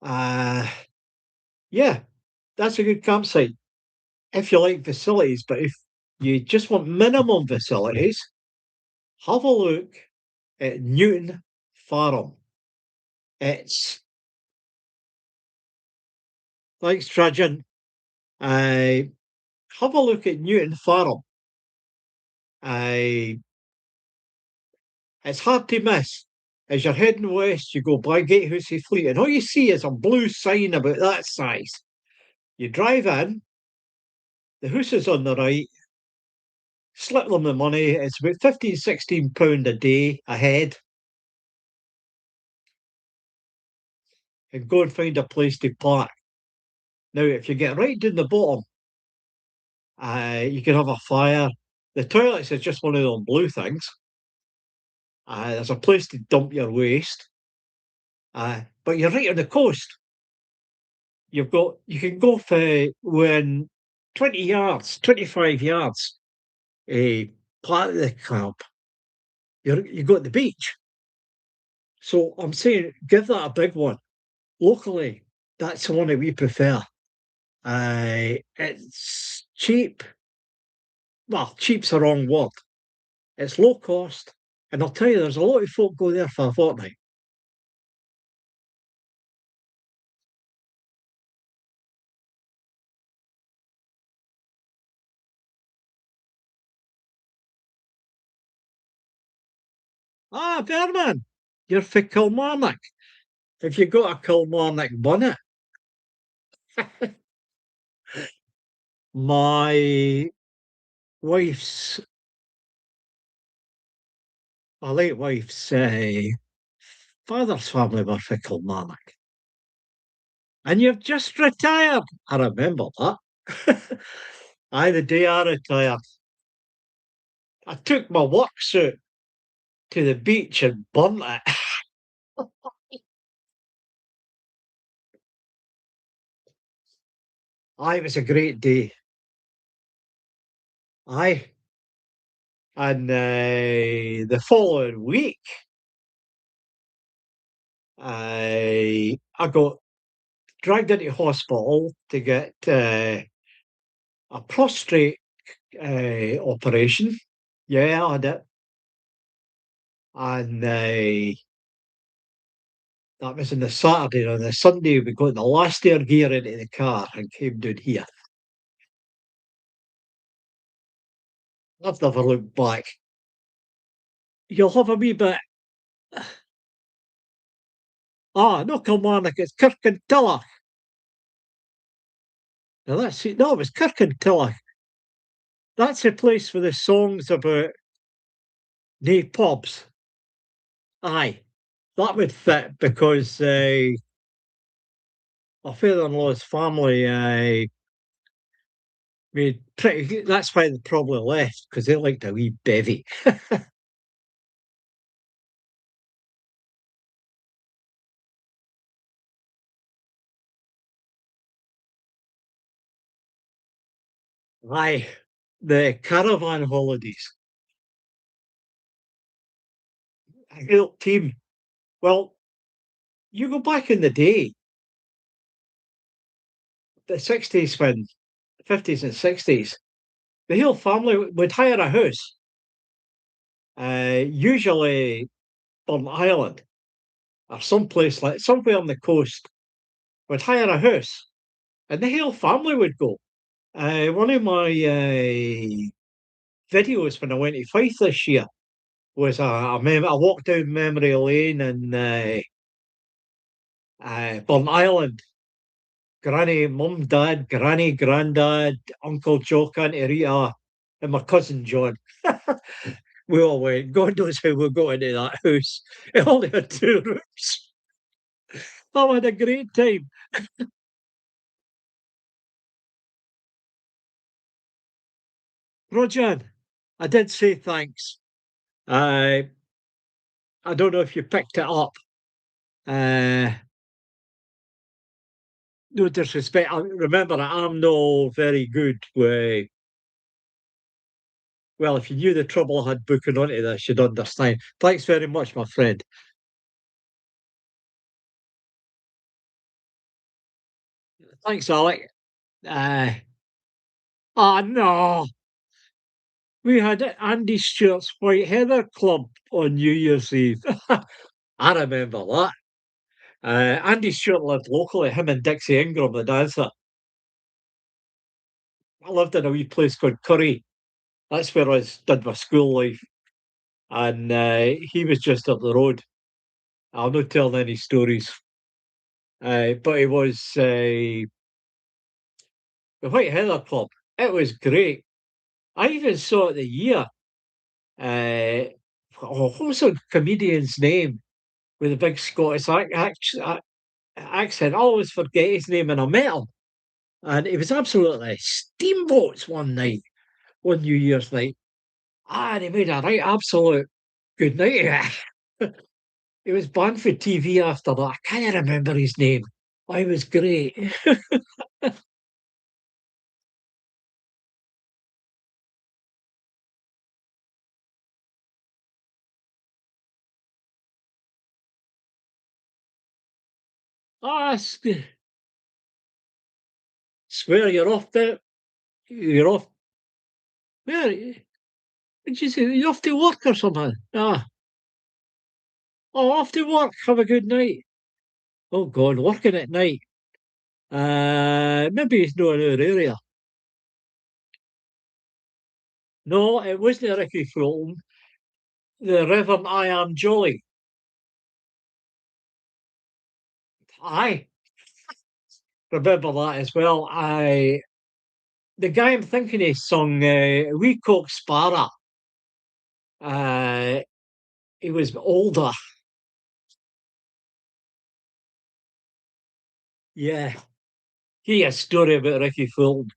Uh, yeah, that's a good campsite if you like facilities. But if you just want minimum facilities, have a look at Newton Farm. It's like Trajan. I have a look at Newton Farm. I It's hard to miss. As you're heading west, you go by Gatehouse Fleet, and all you see is a blue sign about that size. You drive in, the house is on the right, slip them the money. It's about 15, £16 a day ahead, and go and find a place to park. Now, if you get right down the bottom, you can have a fire. The toilets is just one of them blue things. There's a place to dump your waste. But you're right on the coast. You can go for when 20 yards, 25 yards, part of the camp, you go to the beach. So I'm saying give that a big one. Locally, that's the one that we prefer. It's cheap. Well, cheap's the wrong word. It's low cost. And I'll tell you, there's a lot of folk go there for a fortnight. Ah, Berman, you're for Kilmarnock. Have you got a Kilmarnock bonnet? My wife's, my late wife's father's family were for Kilmarnock. And you've just retired. I remember that. Aye, the day I retired, I took my work suit to the beach and burnt it. Aye, it was a great day. Aye. And the following week, I got dragged into hospital to get a prostate operation. Yeah, I had it. And that was on the Saturday. On the Sunday, we got the last air gear into the car and came down here. I've never looked back. You'll have a wee bit. No, Kilmarnock, it's Kirkintilloch. Now that's it. No, it was Kirkintilloch. That's the place for the songs about nae pubs. Aye, that would fit because my father-in-law's family made pretty good. That's why they probably left because they liked a wee bevy. Aye, the caravan holidays. A great team. Well, you go back in the day, the 60s when 50s and 60s, the whole family would hire a house, usually on Island or someplace like somewhere on the coast, would hire a house and the whole family would go. One of my videos when I went to Fife this year was a walk down memory lane in Burn Island. Granny, mum, dad, granny, granddad, Uncle Jock, Auntie Rita, and my cousin John. We all went. God knows how we got into that house. It only had two rooms. I had a great time. Roger, I did say thanks. I I don't know if you picked it up. Uh, no disrespect. Remember, I'm no very good with. Well, if you knew the trouble I had booking onto this, you'd understand. Thanks very much, my friend. Thanks, Alec. Uh, no, we had Andy Stewart's White Heather Club on New Year's Eve. I remember that. Andy Stewart lived locally, him and Dixie Ingram, the dancer. I lived in a wee place called Curry. That's where did my school life, and he was just up the road. I'm not telling any stories, but it was the White Heather Club. It was great. I even saw it the year. Uh, what was the comedian's name with the big Scottish accent? I always forget his name, and I met him, and it was absolutely steamboats one night, one New Year's night. Ah, they made a right absolute good night of it. He was banned for TV after that. I can't remember his name. I was great. Ah, swear you're off. Where did you say? You're off to work or something? Ah, oh, off to work. Have a good night. Oh God, working at night. Maybe it's not in our area. No, it wasn't Ricky Fulton. The Reverend I Am Jolly. I remember that as well. The guy I'm thinking of sung Wee Cock Sparrow. Uh, he was older. Yeah. He has a story about Ricky Fulton.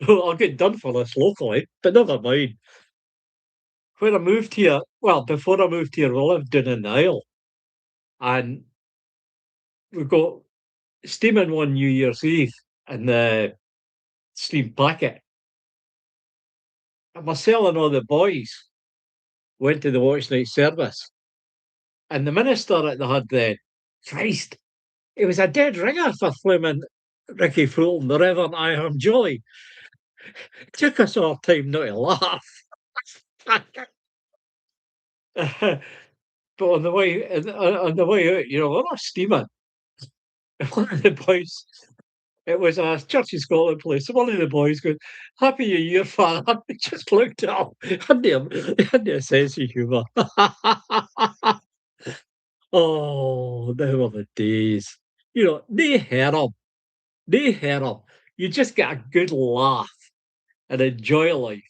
I'll get done for this locally, but never mind. When I moved here, well, before I moved here, we lived down in the Isle, and we got steaming one New Year's Eve in the steam packet. And myself and all the boys went to the watch night service, and the minister that they had then, Christ, it was a dead ringer for Fleming Ricky Fulton, the Reverend I Am Jolly. It took us our time not to laugh. But on the way out, we're not steaming. One of the boys, it was a Church of Scotland place. One of the boys goes, "Happy New Year, Father." I just looked at him. He had a sense of humour. Oh, they were the days. They heard him. They heard him. You just get a good laugh and enjoy life.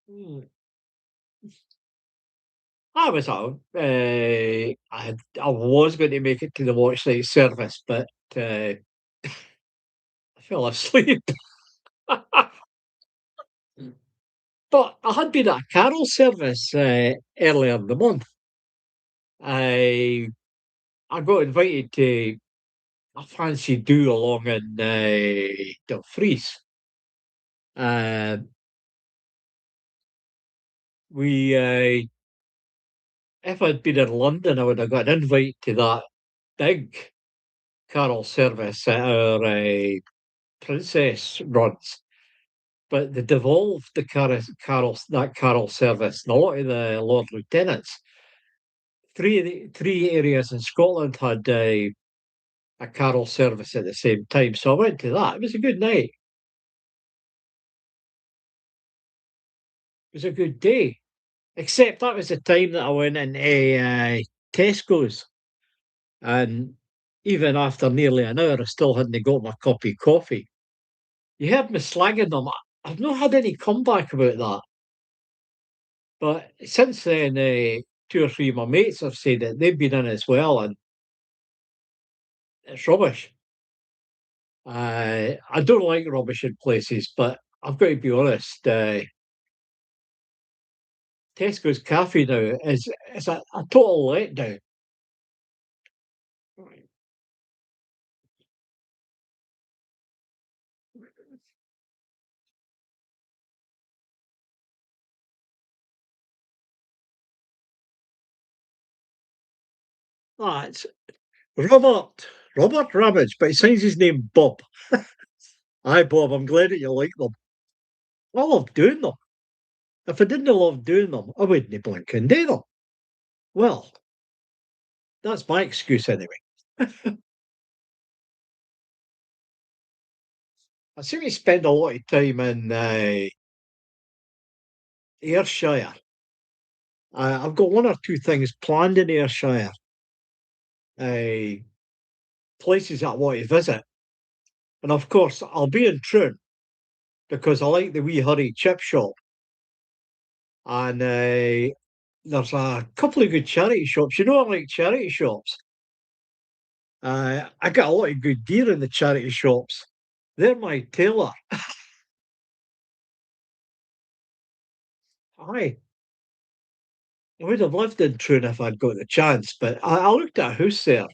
Mm. I was out. I was going to make it to the watch night service, but I fell asleep. But I had been at a carol service earlier in the month. I I got invited to a fancy do along in Dumfries. Uh, we If I'd been in London, I would have got an invite to that big carol service that our princess runs. But they devolved the carol service, and a lot of the Lord Lieutenants. Three areas in Scotland had a carol service at the same time. So I went to that. It was a good night. It was a good day. Except that was the time that I went into Tesco's. And even after nearly an hour, I still hadn't got my cup of coffee. You heard me slagging them. I've not had any comeback about that. But since then, two or three of my mates have said that they've been in as well, and it's rubbish. I don't like rubbish in places, but I've got to be honest. Tesco's Cafe now is a total letdown. Ah, it's Robert Ramage, but he signs his name Bob. Hi, Bob. I'm glad that you like them. I love doing them. If I didn't love doing them, I wouldn't blink and do them. Well, that's my excuse anyway. I seem to spend a lot of time in Ayrshire. I've got one or two things planned in Ayrshire, uh, places that I want to visit. And of course, I'll be in Troon because I like the wee hurry chip shop. And there's a couple of good charity shops. You know, I like charity shops. I get a lot of good gear in the charity shops. They're my tailor. Aye, I would have lived in Troon if I'd got the chance, but I looked at a house there,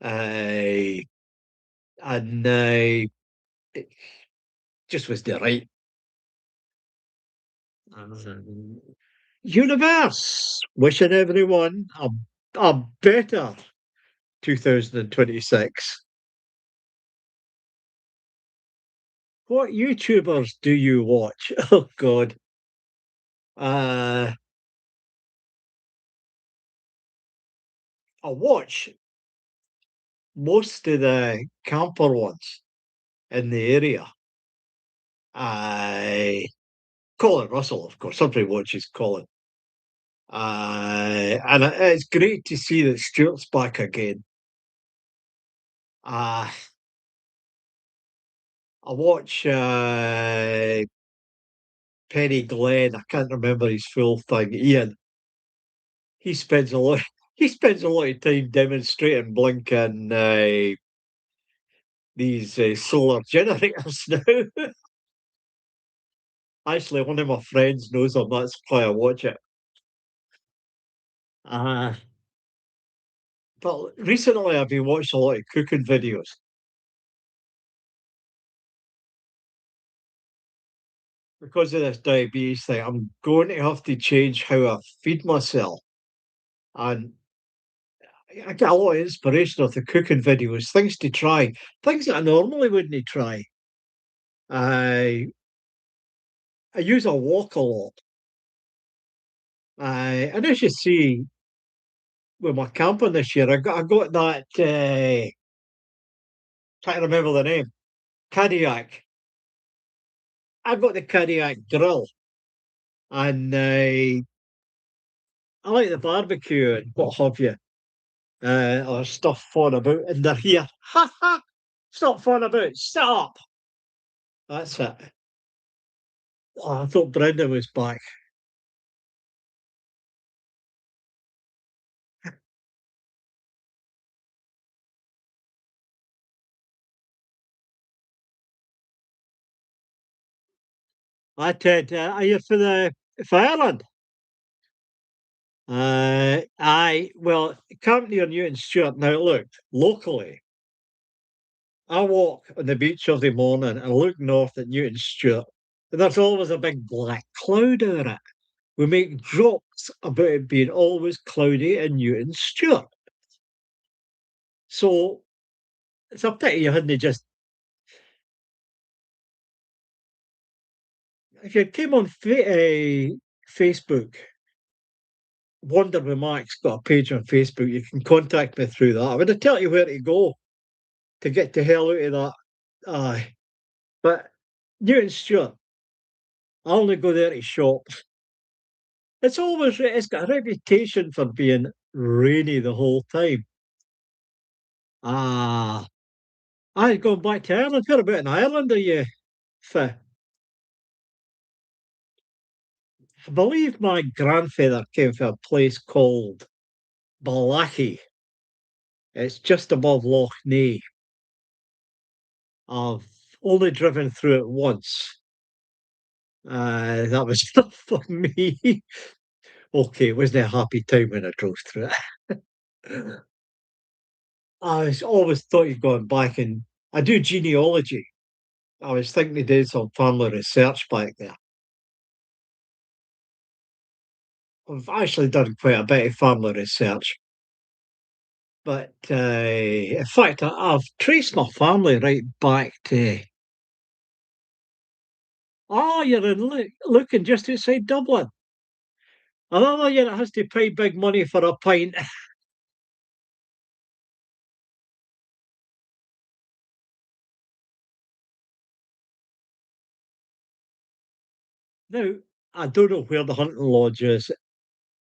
uh, and it just was the right universe. Wishing everyone a better 2026. What YouTubers do you watch? Oh God. Uh, I watch most of the camper ones in the area. I Colin Russell, of course. Everybody watches Colin. And it's great to see that Stuart's back again. Uh, I watch Penny Glenn. I can't remember his full thing. Ian. He spends a lot. He spends a lot of time demonstrating blinking these solar generators now. Actually, one of my friends knows him. That's why I watch it. Uh, but recently, I've been watching a lot of cooking videos because of this diabetes thing. I'm going to have to change how I feed myself, and I get a lot of inspiration off the cooking videos, things to try, things that I normally wouldn't try. I I use a wok a lot. And as you see with my camping this year, I got that can't remember the name. Kodiak. I got the Kodiak grill, and I like the barbecue and what have you. Or stuff fun about, and they're here. Ha ha! Stop fun about. Stop. That's it. Oh, I thought Brendan was back. I Ted, are you for Ireland? I well, camp near Newton Stewart. Now look, locally, I walk on the beach every morning and look north at Newton Stewart, and there's always a big black cloud over it. We make jokes about it being always cloudy in Newton Stewart. So it's a pity you hadn't just if you came on Facebook, Wonder with Max got a page on Facebook. You can contact me through that. I would have tell you where to go to get the hell out of that. Aye, but Newton Stewart, I only go there to shop. It's got a reputation for being rainy the whole time. Ah, I going back to Ireland. What about in Ireland? Are you? For, I believe my grandfather came from a place called Balachi. It's just above Loch Ness. I've only driven through it once. That was enough for me. Okay, it wasn't a happy time when I drove through it. Always thought you'd gone back and I do genealogy. I was thinking they did some family research back there. I've actually done quite a bit of family research, but in fact, I've traced my family right back to. Oh, you're in looking just outside Dublin. Another year it has to pay big money for a pint. Now, I don't know where the hunting lodge is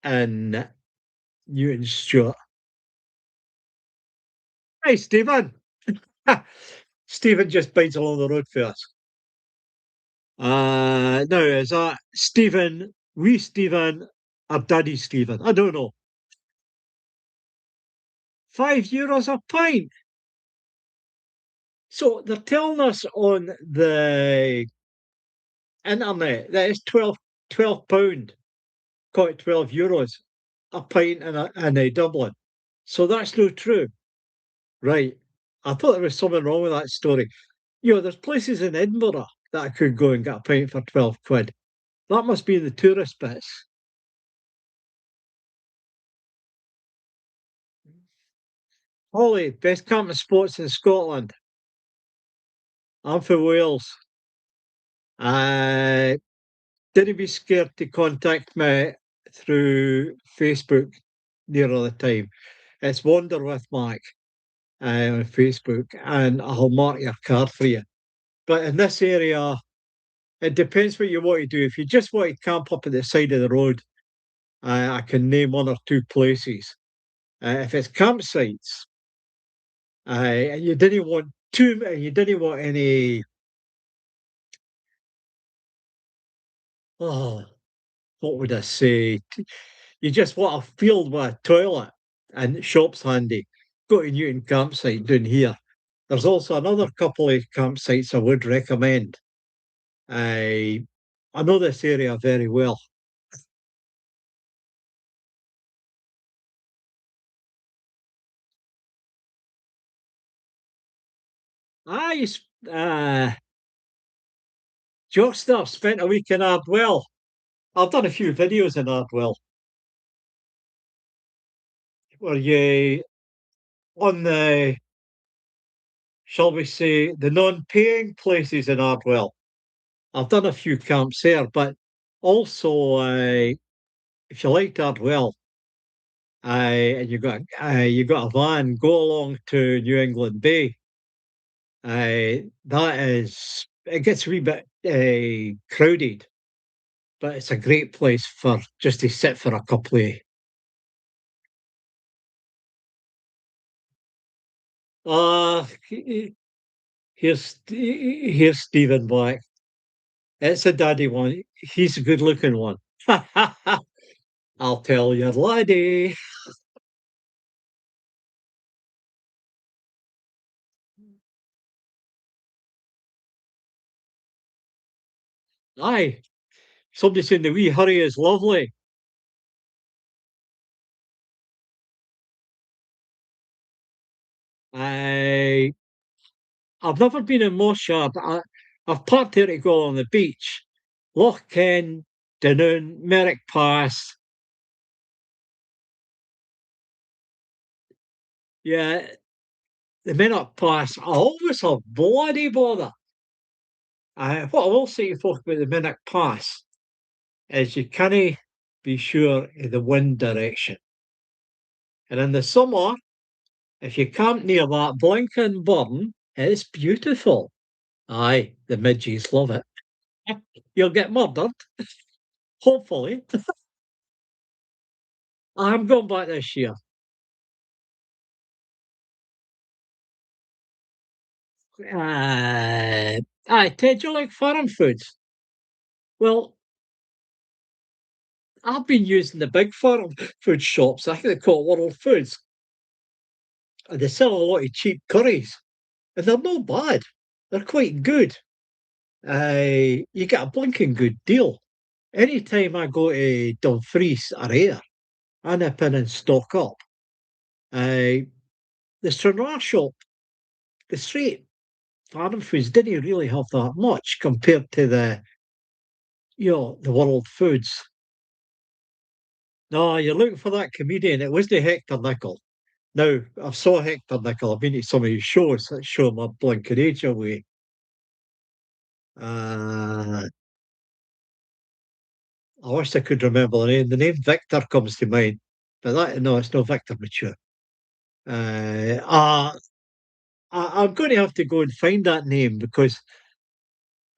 in Newton Stewart. Hey, Stephen. Stephen just bides along the road for us. Now, is that Stephen, wee Stephen, or Daddy Stephen? I don't know. €5 a pint. So they're telling us on the internet that it's £12, call it €12 a pint in a Dublin. So that's no true. Right. I thought there was something wrong with that story. There's places in Edinburgh that I could go and get a pint for 12 quid. That must be the tourist bits. Holly, best camping spots in Scotland. I'm for Wales. Uh, didn't be scared to contact me through Facebook near the time. It's Wander with Mike on Facebook, and I'll mark your card for you. But in this area, it depends what you want to do. If you just want to camp up at the side of the road, I can name one or two places. If it's campsites, and you didn't want any. Oh, what would I say? You just want a field with a toilet and shops handy. Go to Newton campsite down here. There's also another couple of campsites I would recommend. I I know this area very well. I Jockster spent a week in Ardwell. I've done a few videos in Ardwell. Were you on the, shall we say, the non-paying places in Ardwell? I've done a few camps there, but also, if you liked Ardwell, and you got a van, go along to New England Bay. That is, it gets a wee bit crowded, but it's a great place for just to sit for a couple of. Here's Stephen Black. It's a daddy one. He's a good looking one. I'll tell your laddie. Aye, somebody saying the wee hurry is lovely. I I've never been in Mossshire, but I've parked there to go on the beach. Loch Ken, Dunoon, Merrick Pass. Yeah, the Merrick Pass. I always have bloody bother. What I will say to folk about the Merrick Pass is you can't be sure of the wind direction. And in the summer, if you camp near that blinking burn, it's beautiful. Aye, the midges love it. You'll get murdered, hopefully. I'm going back this year. Uh, aye, Ted, do you like foreign foods? Well, I've been using the big foreign food shops. I think they call it World Foods. And they sell a lot of cheap curries, and they're not bad. They're quite good. You get a blinking good deal. Anytime I go to Dumfries or Ayr, I nip in and stock up. Uh, the Stranraer shop, the straight farm foods didn't really have that much compared to the world foods. No, you're looking for that comedian. It was the Hector Nicol. Now, I've saw Hector Nicol. I've been to some of his shows that show my blinking age away. Uh, I wish I could remember the name. The name Victor comes to mind, but no, it's not Victor Mature. Uh, uh, I'm going to have to go and find that name because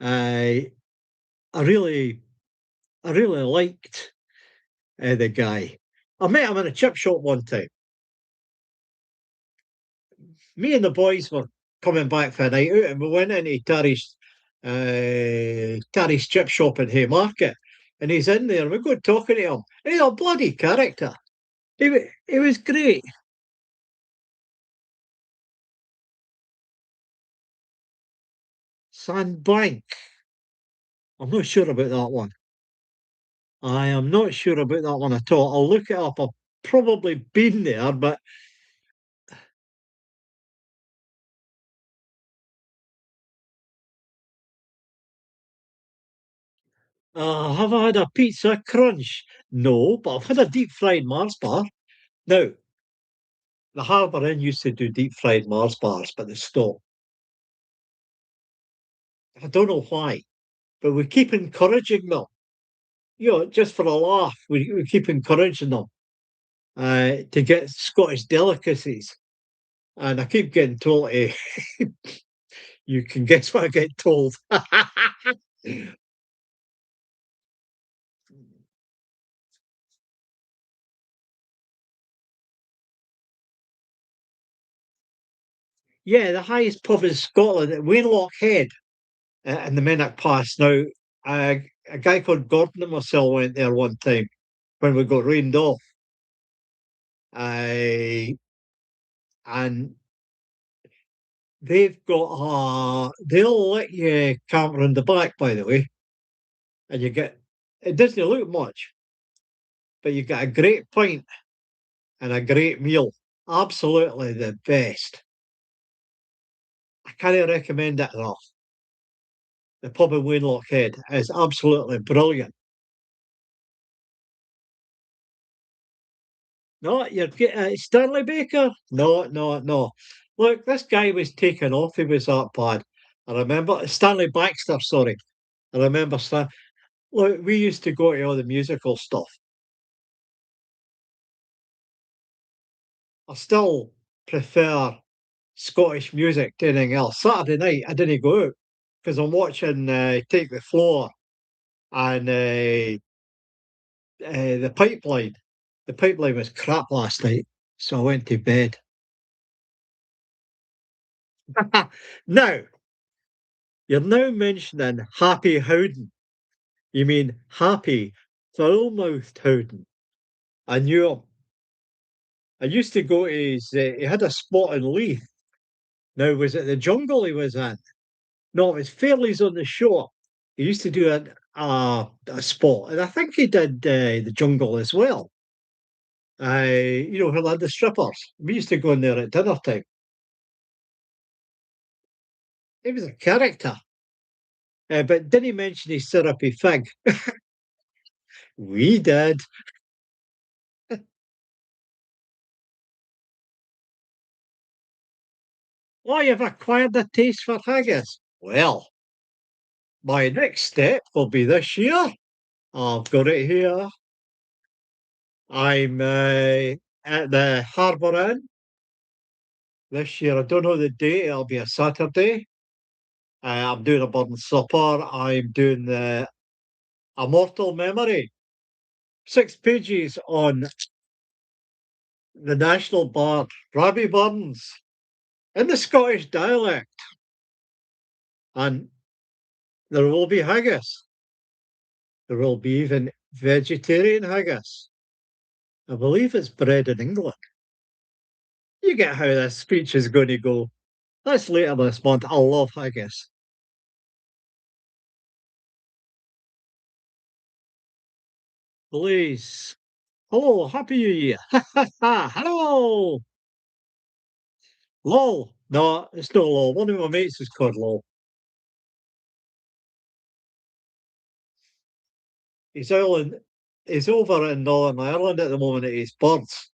I really. I really liked the guy. I met him in a chip shop one time. Me and the boys were coming back for a night out, and we went into Terry's chip shop in Haymarket, and he's in there. We go talking to him, and he's a bloody character. He was great. Sandbank. I'm not sure about that one. I am not sure about that one at all. I'll look it up. I've probably been there, but have I had a pizza crunch? No, but I've had a deep fried Mars bar. Now, the Harbour Inn used to do deep fried Mars bars, but they stopped. I don't know why, but we keep encouraging them. You know, just for a laugh, we keep encouraging them to get Scottish delicacies. And I keep getting told, you can guess what I get told. Yeah, the highest pub in Scotland at Wainlock Head in the Mennock Pass. Now, a guy called Gordon and myself went there one time when we got rained off. Uh, and they'll let you camp around the back, by the way, and it doesn't look much, but you get a great pint and a great meal. Absolutely the best. I can't recommend it enough. The pub in Wainlock Head is absolutely brilliant. No, Stanley Baker. No, no, no. Look, this guy was taken off. He was that bad. I remember Stanley Baxter. Sorry, I remember Stan. Look, we used to go to all the musical stuff. I still prefer Scottish music to anything else. Saturday night, I didn't go out because I'm watching Take the Floor and the Pipeline. The Pipeline was crap last night, so I went to bed. Now, you're now mentioning Happy Howden. You mean Happy Foul-mouthed Howden. I knew him. I used to go to he had a spot in Leith. Now, was it the jungle he was in? No, it was Fairley's on the Shore. He used to do a spot, and I think he did the jungle as well. Who had the strippers. We used to go in there at dinner time. He was a character. But didn't he mention his syrupy fig? We did. Oh, you've acquired a taste for haggis. Well, my next step will be this year. I've got it here. I'm at the Harbour Inn this year. I don't know the date. It'll be a Saturday. I'm doing a bird and supper. I'm doing the Immortal Memory. 6 pages on the national bard, Robbie Burns, in the Scottish dialect. And there will be haggis. There will be even vegetarian haggis. I believe it's bred in England. You get how this speech is going to go. That's later this month. I love haggis. Please. Hello, Happy New Year. Hello. Lol. No, it's not lol. One of my mates is called lol. He's Ireland. He's over in Northern Ireland at the moment at his birds,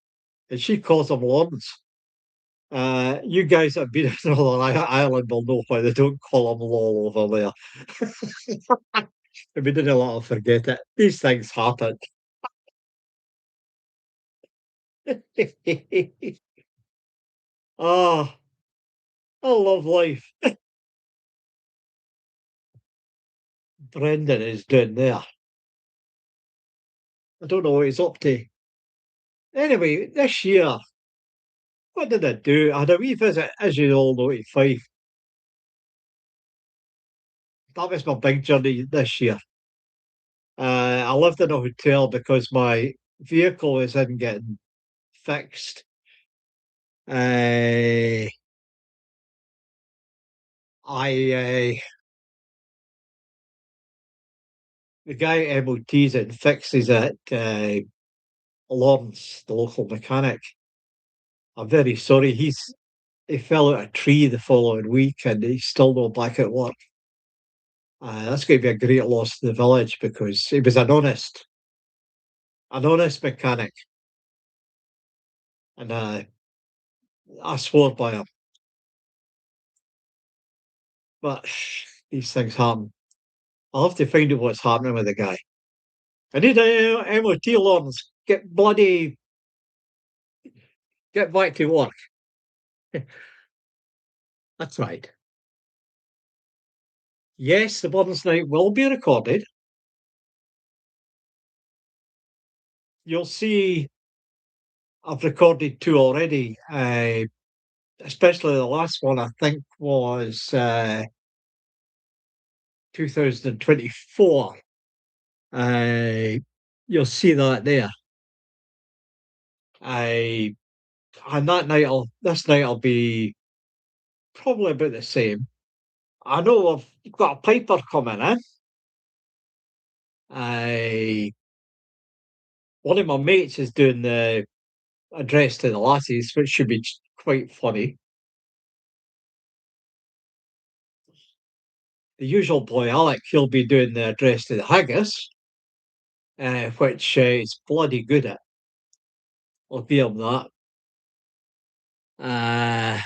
and she calls him Lawrence. You guys that have been in Northern Ireland will know why they don't call him lol over there. We didn't let her forget it. These things happen. Ah, I love life. Brendan is doing there. I don't know what he's up to. Anyway, this year, what did I do? I had a wee visit, as you all know, to Fife. That was my big journey this year. I lived in a hotel because my vehicle isn't getting fixed. Uh, I the guy at MOTs it and fixes it, Lawrence, the local mechanic. I'm very sorry. He fell out a tree the following week and he's still not back at work. That's going to be a great loss to the village because he was an honest mechanic, and I swore by him. But these things happen. I'll have to find out what's happening with the guy. I need a MOT, Lawrence. Get back to work. That's right. Yes, the Burns Night will be recorded. You'll see I've recorded two already, especially the last one, I think was 2024. Uh, you'll see that there. I and that night this night will be probably about the same. I know I've got a piper coming in. I One of my mates is doing the address to the lassies, which should be quite funny. The usual boy Alec, he'll be doing the address to the haggis, which is bloody good at. I'll give him that. Uh,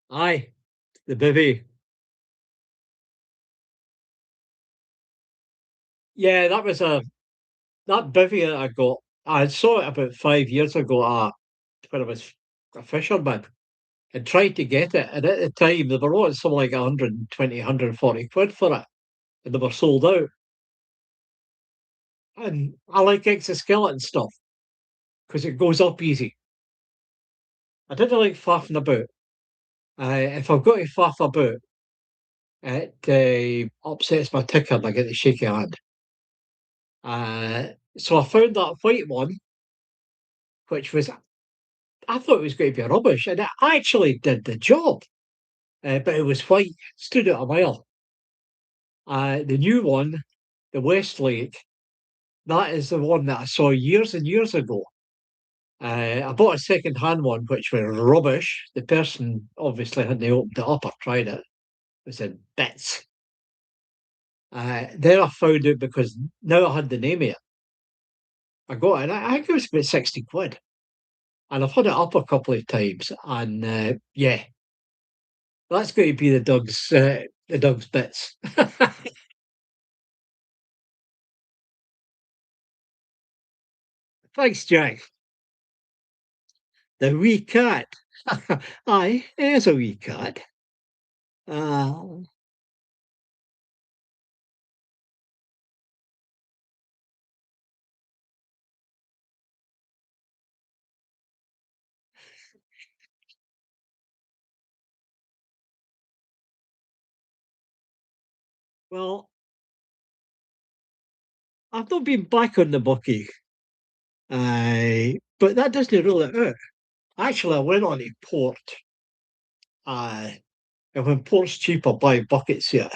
Aye, the bivvy. Yeah, that bivvy that I got. I saw it about 5 years ago when I was a fisherman and tried to get it. And at the time, they were wanting something like 120, 140 quid for it. And they were sold out. And I like exoskeleton stuff because it goes up easy. I didn't like faffing about. If I've got to faff about, it upsets my ticker and I get the shaky hand. So I found that white one, which was, I thought it was going to be rubbish, and it actually did the job. But it was white, stood out a mile. The new one, the Westlake, that is the one that I saw years and years ago. I bought a second-hand one, which was rubbish. The person obviously hadn't opened it up or tried it. It was in bits. Then I found out because now I had the name of it. I got it, and I think it was about 60 quid. And I've had it up a couple of times, and yeah, that's going to be the Doug's bits. Thanks, Jack. The wee cat. Aye, there's a wee cat. Uh, well, I've not been back on the bookie, but that doesn't rule it out. Actually, I went on to port, uh, and when port's cheap, I buy buckets here.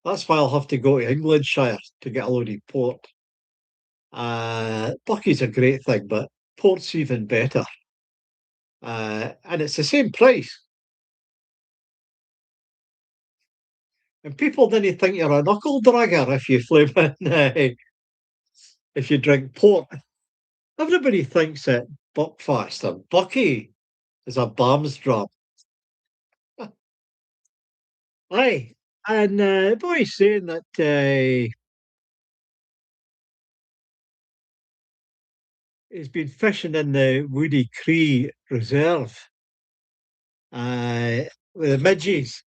That's why I'll have to go to Englandshire to get a load of port. Bucky's a great thing, but port's even better. And it's the same price. And people didn't think you're a knuckle dragger if you flip in, if you drink port. Everybody thinks that Buckfast or Bucky is a Bam's drum. Aye. And boy's saying that he's been fishing in the Woody Cree Reserve uh, with the midges.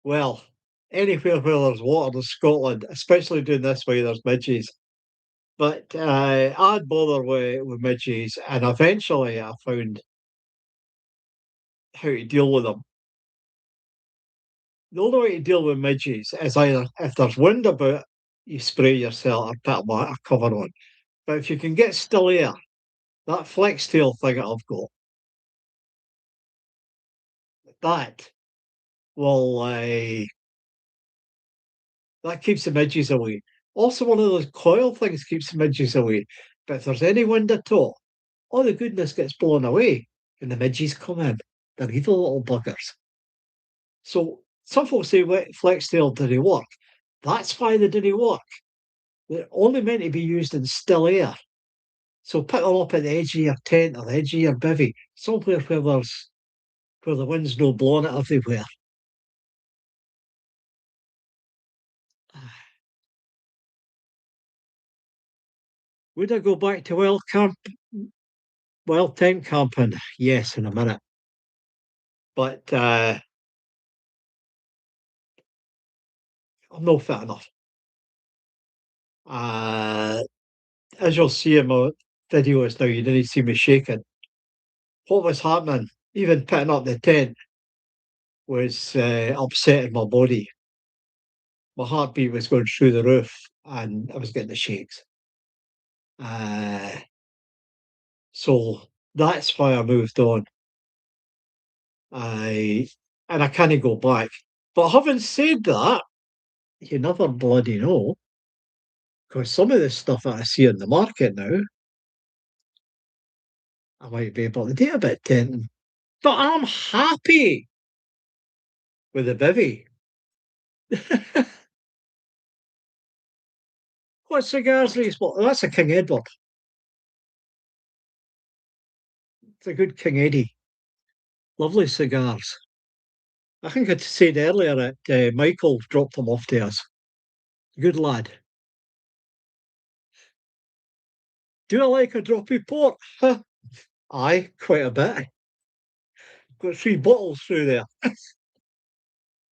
Well, anywhere where there's water in Scotland, especially doing this way, there's midges. But I'd bother with midges, and eventually I found how to deal with them. The only way to deal with midges is either if there's wind about, you spray yourself or put a cover on. But if you can get still air, that flex tail thing that I've got, that will that keeps the midges away. Also, one of those coil things keeps the midges away. But if there's any wind at all the goodness gets blown away and the midges come in. They're evil little buggers. So some folks say flex tail didn't work. That's why they didn't work. They're only meant to be used in still air. So put them up at the edge of your tent or the edge of your bivvy, somewhere where the wind's no blowing it everywhere. Would I go back to wild tent camping? Yes, in a minute. But I'm not fit enough. Uh, as you'll see in my videos now, you didn't see me shaking. What was happening, even putting up the tent, was upsetting my body. My heartbeat was going through the roof, and I was getting the shakes. Uh, so that's why I moved on. I and I can't go back. But having said that, you never bloody know, because some of the stuff that I see in the market now, I might be able to do a bit tenting. But I'm happy with the bivvy. What cigars do you smoke? That's a King Edward. It's a good King Eddie. Lovely cigars. I think I said earlier that Michael dropped them off to us. Good lad. Do I like a droppy port? Huh. Aye, quite a bit. Got 3 bottles through there.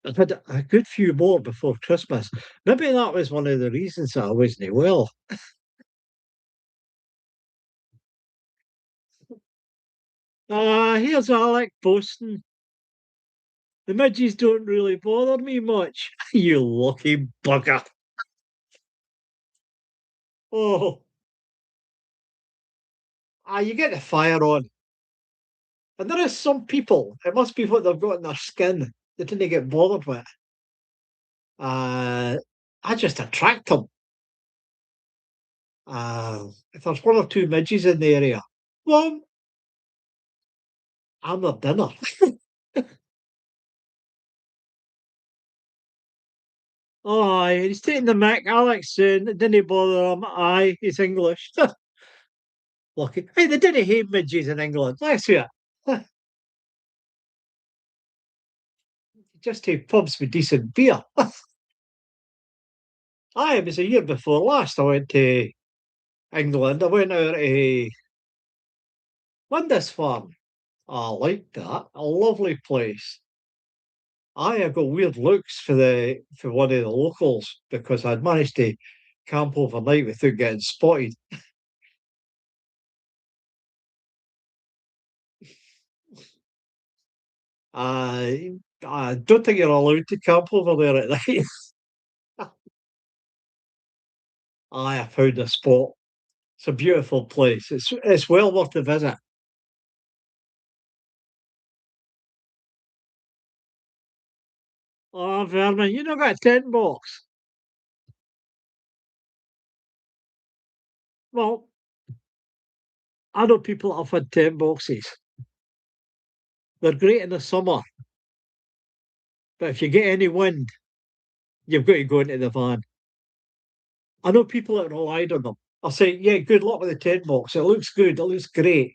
I've had a good few more before Christmas. Maybe that was one of the reasons that I wasn't well. Here's Alec boasting. The midges don't really bother me much. You lucky bugger. Oh, you get the fire on. And there is some people, it must be what they've got in their skin, they didn't get bothered with. I just attract them. If there's one or two midges in the area, well, I'm their dinner. Oh, aye, he's taking the mick. Alex saying it didn't bother him. Aye, he's English. Lucky. Hey, they didn't hate midges in England. Let's hear it. Just take pubs with decent beer. Aye, it was a year before last I went to England. I went out to Lindisfarne. I liked that. A lovely place. I got weird looks for one of the locals because I'd managed to camp overnight without getting spotted. I don't think you're allowed to camp over there at night. I found a spot. It's a beautiful place. It's well worth the visit. Oh, Vernon, you know got a tent box. Well, I know people that have had tent boxes. They're great in the summer, but if you get any wind, you've got to go into the van. I know people that relied on them. I'll say, yeah, good luck with the tent box. It looks good. It looks great,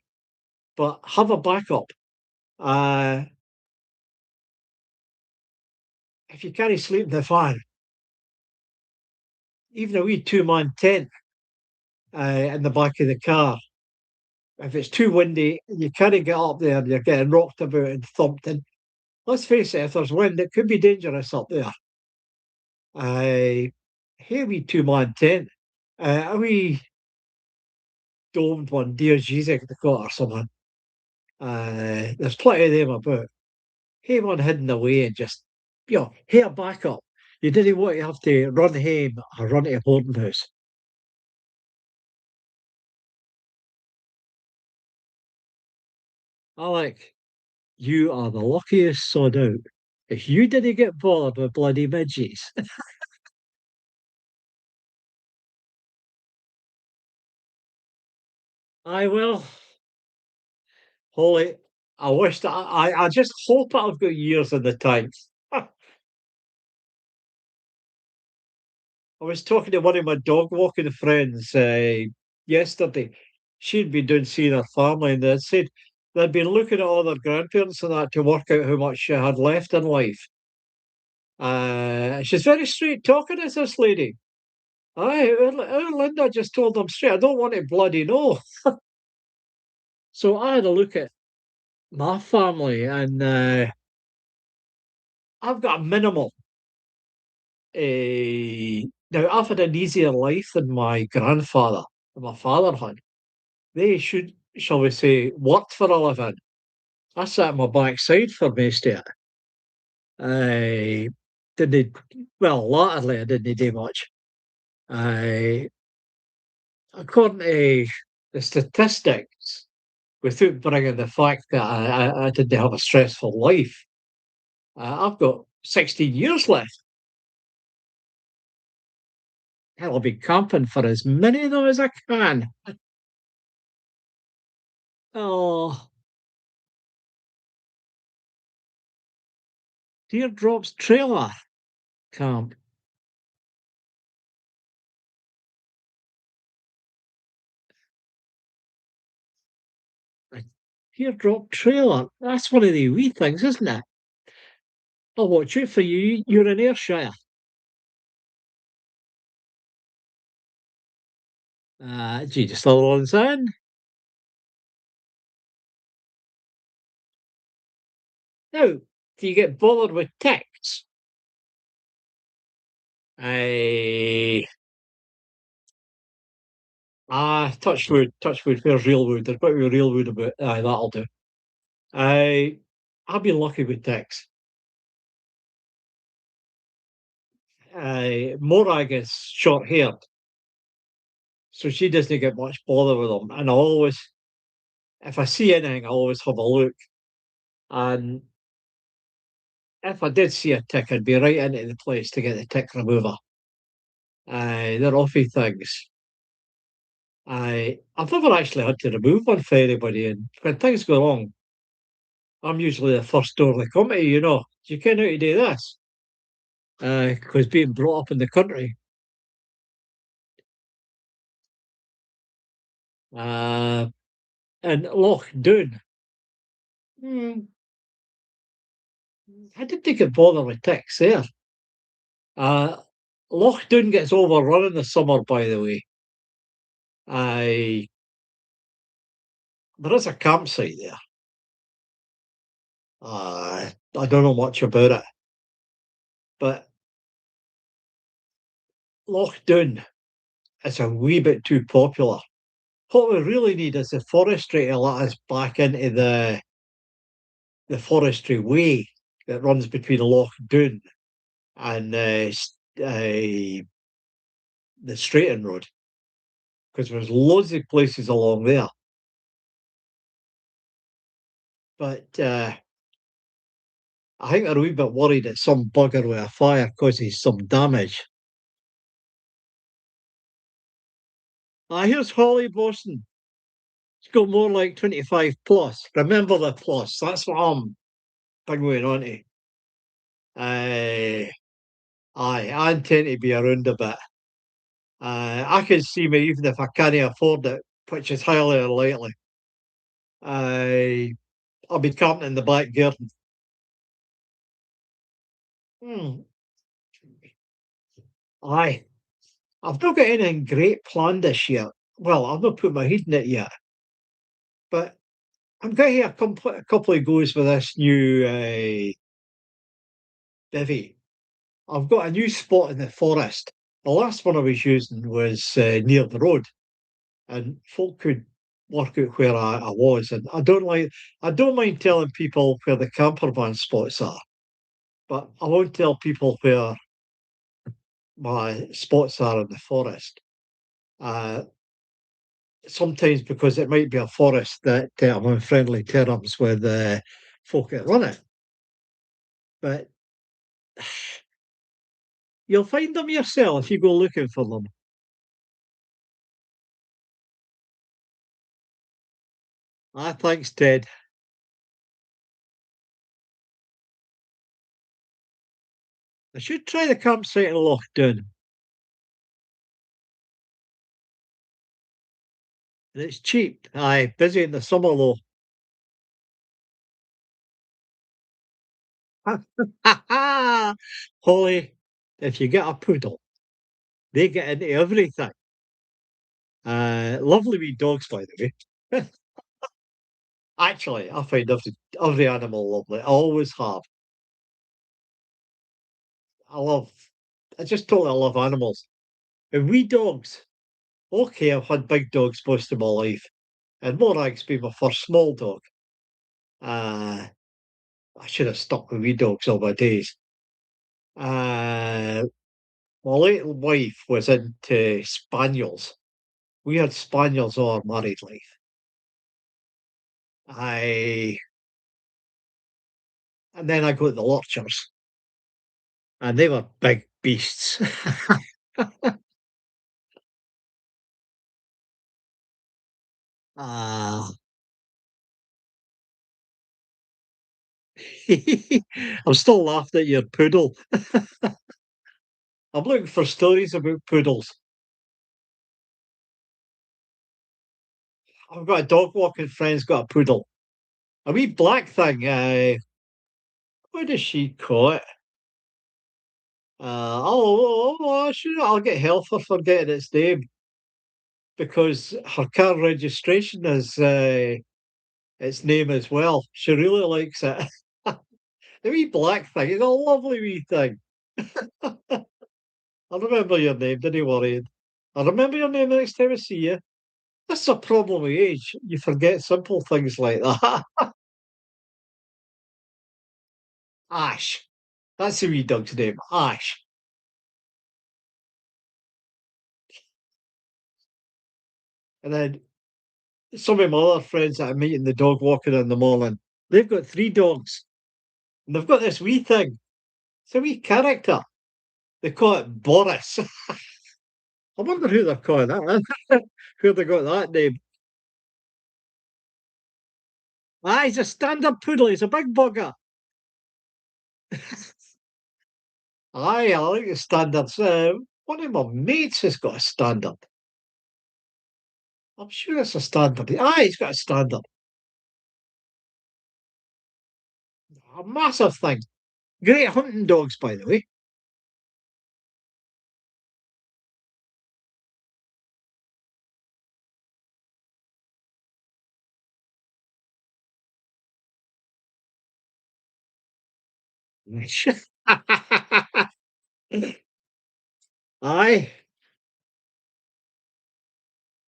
but have a backup. Uh, if you can't sleep in the van, even a wee 2-man tent in the back of the car. If it's too windy, you can't get up there. You're getting rocked about and thumped in. let's face it, if there's wind, it could be dangerous up there. I Hey, wee two-man tent. A wee domed one, dear Jesus, they got or something. There's plenty of them about. Hey, one hidden away and just, hey, a backup. You didn't want to have to run home or run to a boarding house. Alec, you are the luckiest sod out. If you didn't get bothered with bloody midges, I will. Holly, I wish that I just hope I've got years in the tank. I was talking to one of my dog walking friends yesterday. She'd been doing seeing her family, and they said they'd been looking at all their grandparents and that to work out how much she had left in life. She's very straight talking, is this lady? Our Linda just told them straight, I don't want to bloody know. So I had a look at my family, and I've got a minimal. Now, I've had an easier life than my grandfather and my father had. They should, shall we say, worked for a living. I sat on my backside for most of it. I didn't, well, latterly I didn't do much. I, according to the statistics, without bringing the fact that I didn't have a stressful life, I've got 16 years left. I'll be camping for as many of them as I can. Oh, Teardrop's trailer camp. A teardrop trailer. That's one of the wee things, isn't it? I'll watch it for you. You're in Ayrshire. Jesus Sutherland's in. Now, do you get bothered with ticks? I touch wood, where's real wood? There's got to be real wood about. Aye, that'll do. I I've been lucky with ticks. Morag is short haired, so she doesn't get much bother with them. And I always, if I see anything, I always have a look. And if I did see a tick, I'd be right into the place to get the tick remover. They're offy things. I've never actually had to remove one for anybody, and when things go wrong, I'm usually the first door they come to. Do you ken how to do this? Because being brought up in the country, uh, in Loch Doon, hmm, I didn't think it bothered with ticks there. Uh, Loch Doon gets overrun in the summer, by the way. I There is a campsite there. I don't know much about it, but Loch Doon is a wee bit too popular. What we really need is the forestry to let us back into the forestry way that runs between Loch Doon and the Straighten Road, because there's loads of places along there. But I think they're a wee bit worried that some bugger with a fire causes some damage. Here's Holly Boston. It's got more like 25 plus. Remember the plus. That's what I'm going on to. Uh, I intend to be around a bit. I can see me even if I can't afford it, which is highly unlikely. I I'll be camping in the back garden. Hmm. Aye, I've not got anything great planned this year. Well, I've not put my head in it yet, but I'm getting a couple of goes with this new. bivvy. I've got a new spot in the forest. The last one I was using was near the road, and folk could work out where I was. And I don't mind telling people where the camper van spots are, but I won't tell people where my spots are in the forest. Uh, Sometimes because it might be a forest that I'm on friendly terms with folk that run it. But you'll find them yourself if you go looking for them. Ah, thanks, Ted. I should try the campsite in Lochdoon. And it's cheap. Aye, busy in the summer though. Holly, if you get a poodle, they get into everything. Lovely wee dogs, by the way. Actually, I find every animal lovely. I always have. I love, I just totally love animals. And wee dogs. Okay, I've had big dogs most of my life. And Morag's been my first small dog. Uh, I should have stuck with wee dogs all my days. Uh, my late wife was into spaniels. We had spaniels all our married life. I and then I got the lurchers, and they were big beasts. Ah, I'm still laughing at your poodle. I'm looking for stories about poodles. I've got a dog walking friend's got a poodle, a wee black thing. What does she call it? I'll get hell for forgetting its name because her car registration is its name as well. She really likes it. The wee black thing is a lovely wee thing. I'll remember your name, don't you worry. I'll remember your name the next time I see you. That's a problem with age. You forget simple things like that. Ash. That's the wee dog's name, Ash. And then some of my other friends that I meet in the dog walking in the morning, they've got three dogs. And they've got this wee thing. It's a wee character. They call it Boris. I wonder who they're calling that. Who they got that name. Ah, he's a stand-up poodle. He's a big bugger. Aye, I like the standards. One of my mates has got a standard. I'm sure it's a standard. Aye, he's got a standard. A massive thing. Great hunting dogs, by the way. Aye.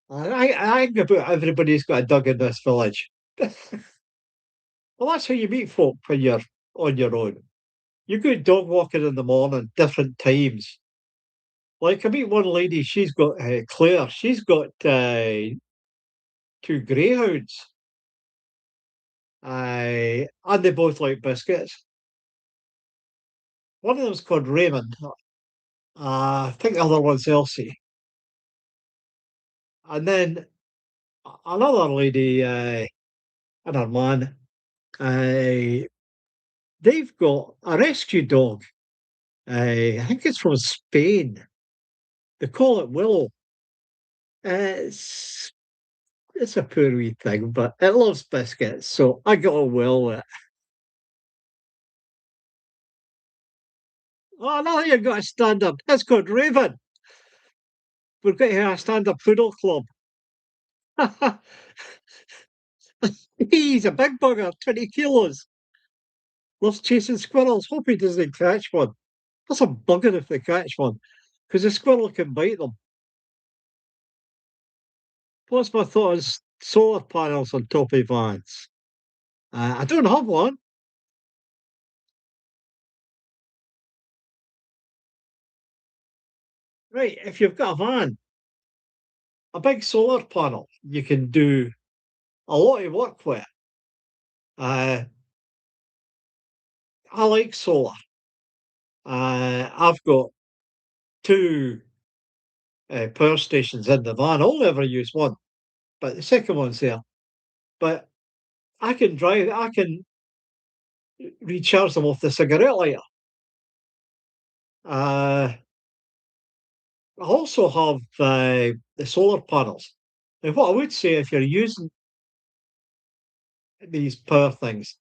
I think about everybody's got a dog in this village. Well, that's how you meet folk when you're on your own. You go dog walking in the morning, different times. Like I meet one lady, she's got Claire. She's got two greyhounds. And they both like biscuits. One of them's called Raymond. I think the other one's Elsie. And then another lady and her man. Uh, they've got a rescue dog. I think it's from Spain. They call it Willow. It's it's a poor wee thing, but it loves biscuits, so I got on well with it. Oh, now you've got a stand-up. That's called Raven. We've got here a stand-up poodle club. He's a big bugger, 20 kilos. loves chasing squirrels. Hope he doesn't catch one. That's a bugger if they catch one, because the squirrel can bite them. What's my thought on solar panels on top of vans? I don't have one. Right, if you've got a van, a big solar panel, you can do a lot of work with. Uh, I like solar. I've got two power stations in the van. I'll never use one, but the second one's there. But I can recharge them off the cigarette lighter. Uh, I also have the solar panels. And what I would say, if you're using these power things,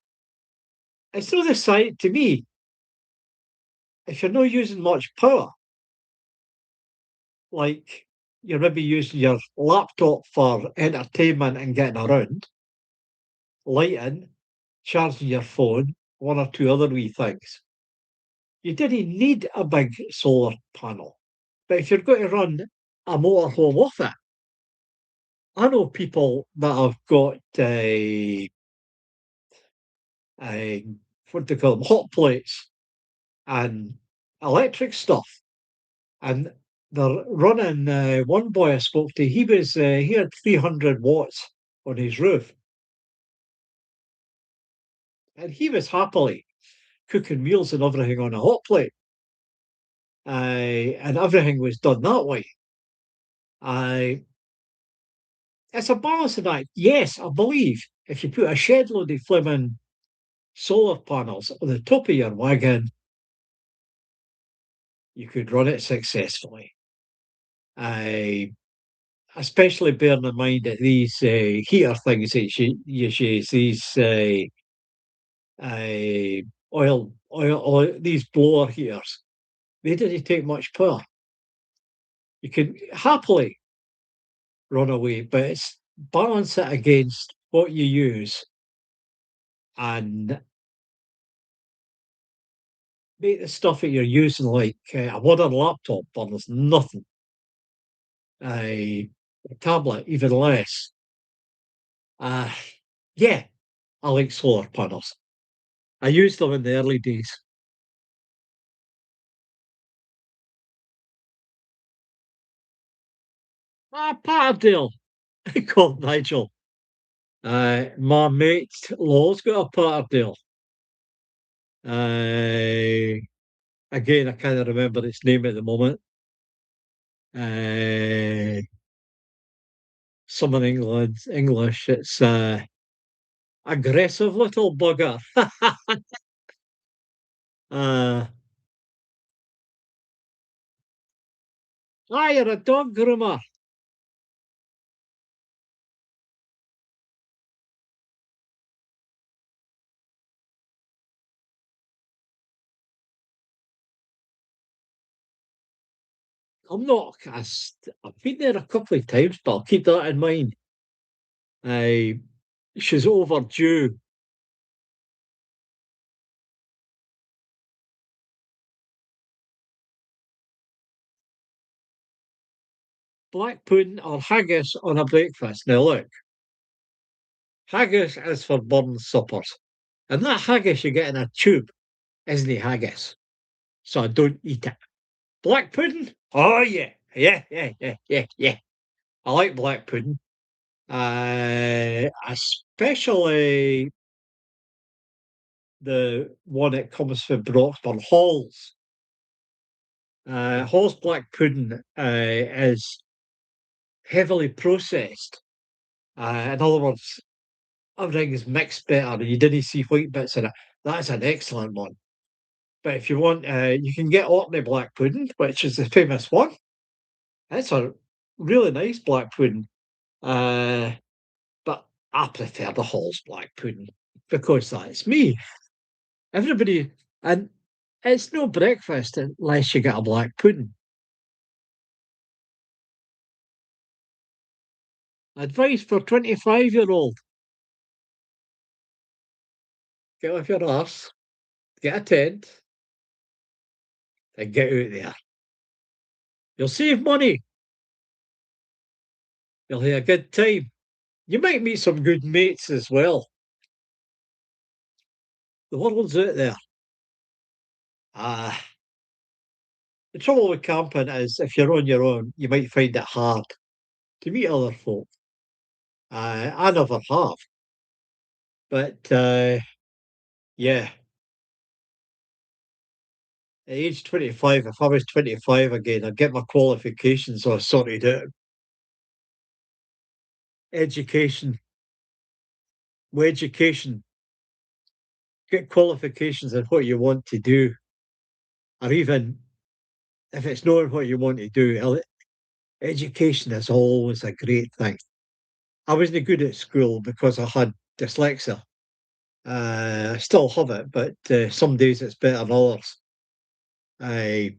it's not the site to me. If you're not using much power, like you're maybe using your laptop for entertainment and getting around, lighting, charging your phone, one or two other wee things, you didn't need a big solar panel. But if you're going to run a motorhome off it, I know people that have got a what do they call them, hot plates and electric stuff, and they're running. One boy I spoke to, he had 300 watts on his roof, and he was happily cooking meals and everything on a hot plate, and everything was done that way. I It's a balancing act. Yes, I believe if you put a shed load of flipping solar panels on the top of your wagon, you could run it successfully. I Especially bearing in mind that these heater things that you use, these uh, oil, these blower heaters, they didn't take much power. You can happily run away, but it's balance it against what you use and make the stuff that you're using like a modern laptop burns nothing. A tablet, even less. Uh, yeah, I like solar panels. I used them in the early days. Patterdale, called Nigel. My mate Law's got a Patterdale. Uh, Again, I can't remember its name at the moment. Uh, Some in England, English. It's aggressive little bugger. uh, you're a dog groomer. I'm not. I've been there a couple of times, but I'll keep that in mind. Uh, she's overdue. Black pudding or haggis on a breakfast. Now look, haggis is for burn suppers, and that haggis you get in a tube isn't haggis, so I don't eat it. Black pudding? Oh yeah, yeah. I like black pudding. Especially the one that comes from Broxburn Halls. Hall's black pudding is heavily processed. In other words, everything is mixed better and you didn't see white bits in it. That's an excellent one. But if you want, you can get Orkney black pudding, which is the famous one. It's a really nice black pudding. Uh, but I prefer the Hall's black pudding because that's me. Everybody, and it's no breakfast unless you get a black pudding. Advice for 25-year-old: get off your arse. get a tent, and get out there. You'll save money. You'll have a good time. You might meet some good mates as well. The world's out there. Ah, the trouble with camping is if you're on your own, you might find it hard to meet other folk. I never have, but yeah, at age 25, if I was 25 again, I'd get my qualifications all sorted out. Education, education, get qualifications in what you want to do, or even if it's not what you want to do, education is always a great thing. I wasn't good at school because I had dyslexia. I still have it, but some days it's better than others. I,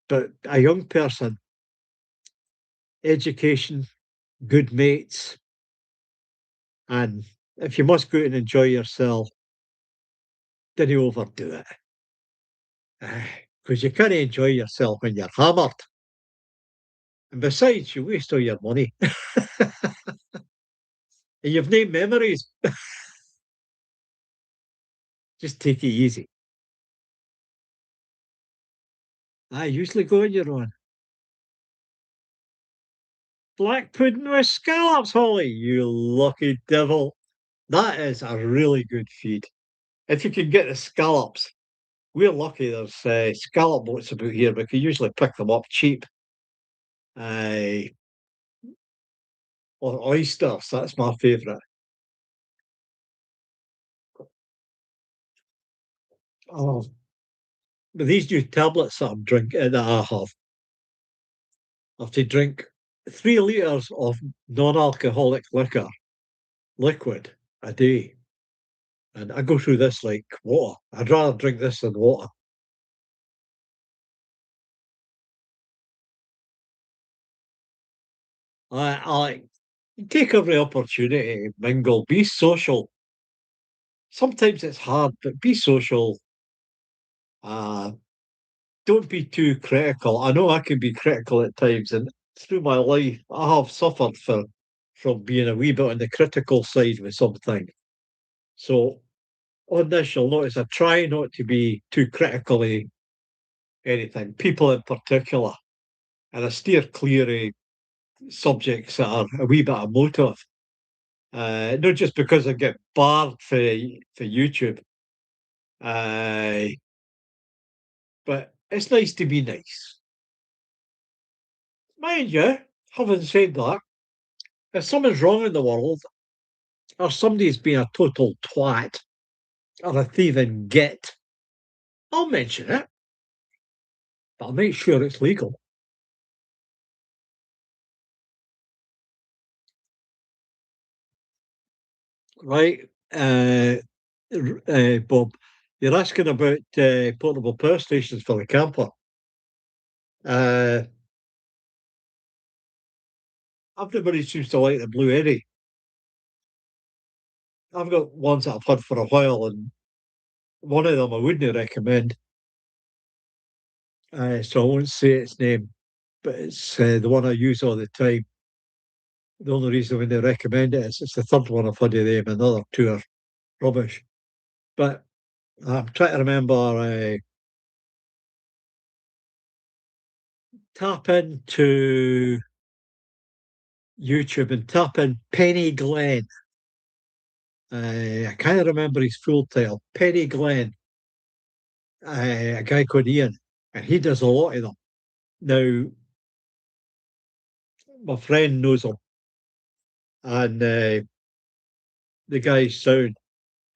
but a young person, education, good mates, and if you must go out and enjoy yourself, don't overdo it. Because you can't enjoy yourself when you're hammered. And besides, you waste all your money. And you've no memories. Just take it easy. I usually go on your own. Black pudding with scallops, Holly, you lucky devil. That is a really good feed. If you can get the scallops, we're lucky there's scallop boats about here. We can usually pick them up cheap. Uh, or oysters, that's my favourite. Oh, but these new tablets that I'm drinking, that I have to drink 3 litres of non-alcoholic liquid, a day. And I go through this like water. I'd rather drink this than water. I take every opportunity, mingle, be social. Sometimes it's hard, but be social. Uh, don't be too critical. I know I can be critical at times, and through my life, I have suffered from being a wee bit on the critical side with something. So on this, you'll notice I try not to be too critical of anything, people in particular, and I steer clear of subjects that are a wee bit emotive. Not just because I get barred for YouTube, uh, but it's nice to be nice. Mind you, having said that, if something's wrong in the world, or somebody's been a total twat, or a thieving git, I'll mention it, but I'll make sure it's legal. Right, Bob, you're asking about portable power stations for the camper. Uh, Everybody seems to like the Blue Eddy. I've got ones that I've had for a while, and one of them I wouldn't recommend. So I won't say its name, but it's the one I use all the time. The only reason when they recommend it is it's the third one I've had of them, and the other two are rubbish. But I'm trying to remember. Tap into YouTube and tap in Penny Glenn. I can't remember his full title. Penny Glenn, a guy called Ian, and he does a lot of them. Now, my friend knows him, and the guy's sound,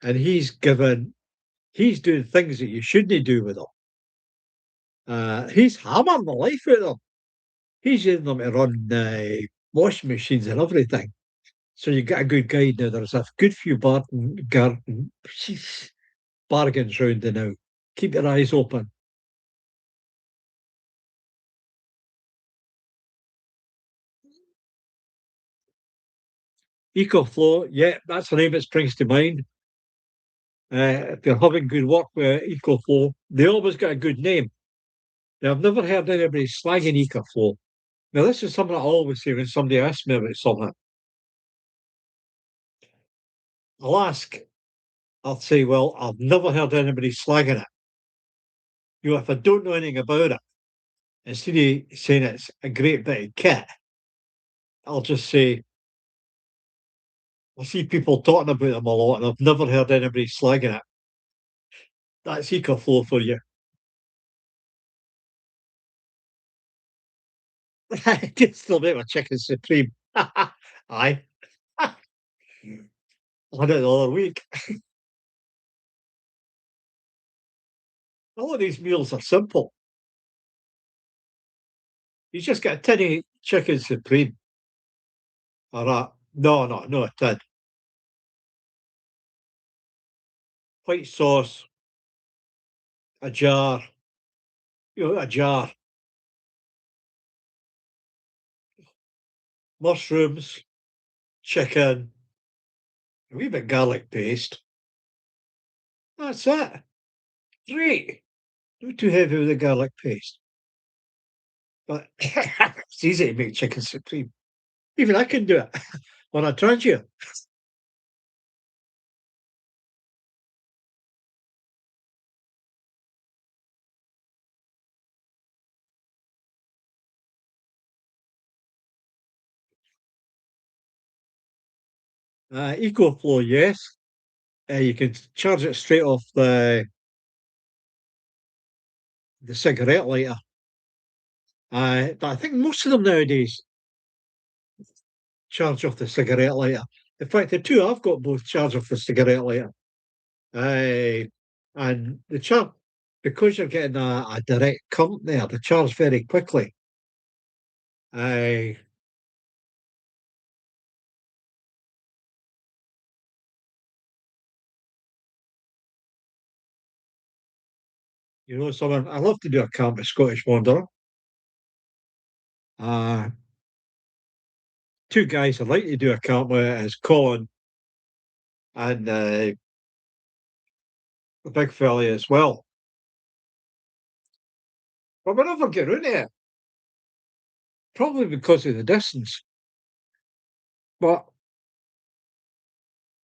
and he's doing things that you shouldn't do with them. He's hammering the life out of them. He's using them to run washing machines and everything. So you get a good guide now. There's a good few bargains round the now. Keep your eyes open. EcoFlow, yeah, that's the name it springs to mind. If you're having good work with EcoFlow, they always got a good name. Now, I've never heard anybody slagging EcoFlow. Now, this is something I always say when somebody asks me about something. I'll ask, I'll say, well, I've never heard anybody slagging it. If I don't know anything about it, instead of saying it's a great bit of kit, I'll just say, I see people talking about them a lot, and I've never heard anybody slagging it. That's EcoFlow for you. I can still make my chicken supreme. Aye. I had it the other week. A lot of these meals are simple. You just get a tin of chicken supreme or a no, a tin. White sauce, a jar, a jar, mushrooms, chicken, a wee bit garlic paste. That's it. Great. Not too heavy with the garlic paste. But it's easy to make chicken supreme. Even I can do it when I tried you. EcoFlow, yes. You can charge it straight off the cigarette lighter. But I think most of them nowadays charge off the cigarette lighter. In fact, the two I've got both charge off the cigarette lighter. And the charge, because you're getting a direct current there, the charge very quickly. Uh, someone I love to do a camp with Scottish Wanderer. Uh, Two guys I'd like to do a camp with is Colin and the big fella as well. But we never get around to it, probably because of the distance. But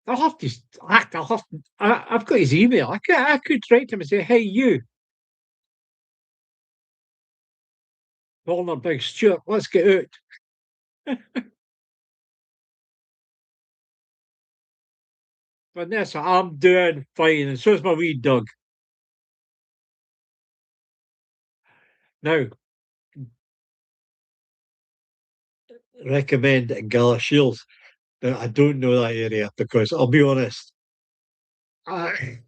I'll have to act. I've got his email. I could write him and say, "Hey, you, Walnut Big Stuart, let's get out." Vanessa, I'm doing fine, and so's my wee dog. Now, recommend Galashiels. Now, I don't know that area because I'll be honest, I,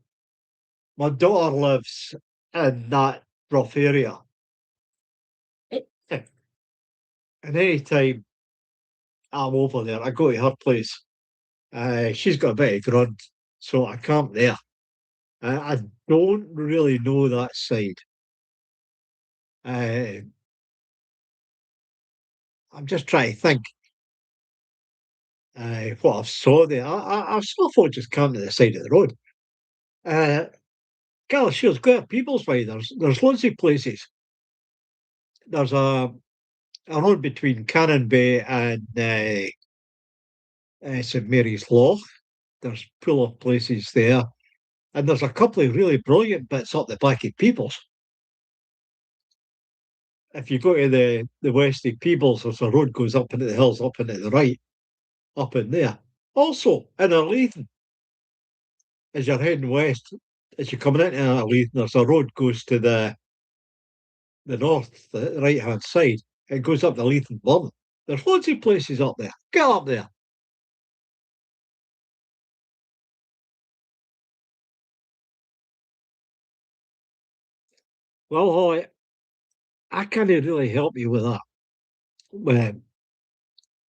my daughter lives in that rough area. And any time I'm over there, I go to her place. She's got a bit of grunt, so I camp there. I don't really know that side. Uh, I'm just trying to think what I've saw there. I saw folk just camping at the side of the road. Uh, Galashiels, go to People's Way. There's loads of places. There's a road between Cannon Bay and St Mary's Loch. There's full of places there. And there's a couple of really brilliant bits up the back of People's. If you go to the west of Peebles, there's a road goes up into the hills, up into the right, up in there. Also, in Arleithen, as you're heading west, as you're coming into Arleithen, there's a road goes to the north, the right hand side. It goes up the Leithen Burn. There's loads of places up there. Get up there. Well, Holly, I can't really help you with that. Um,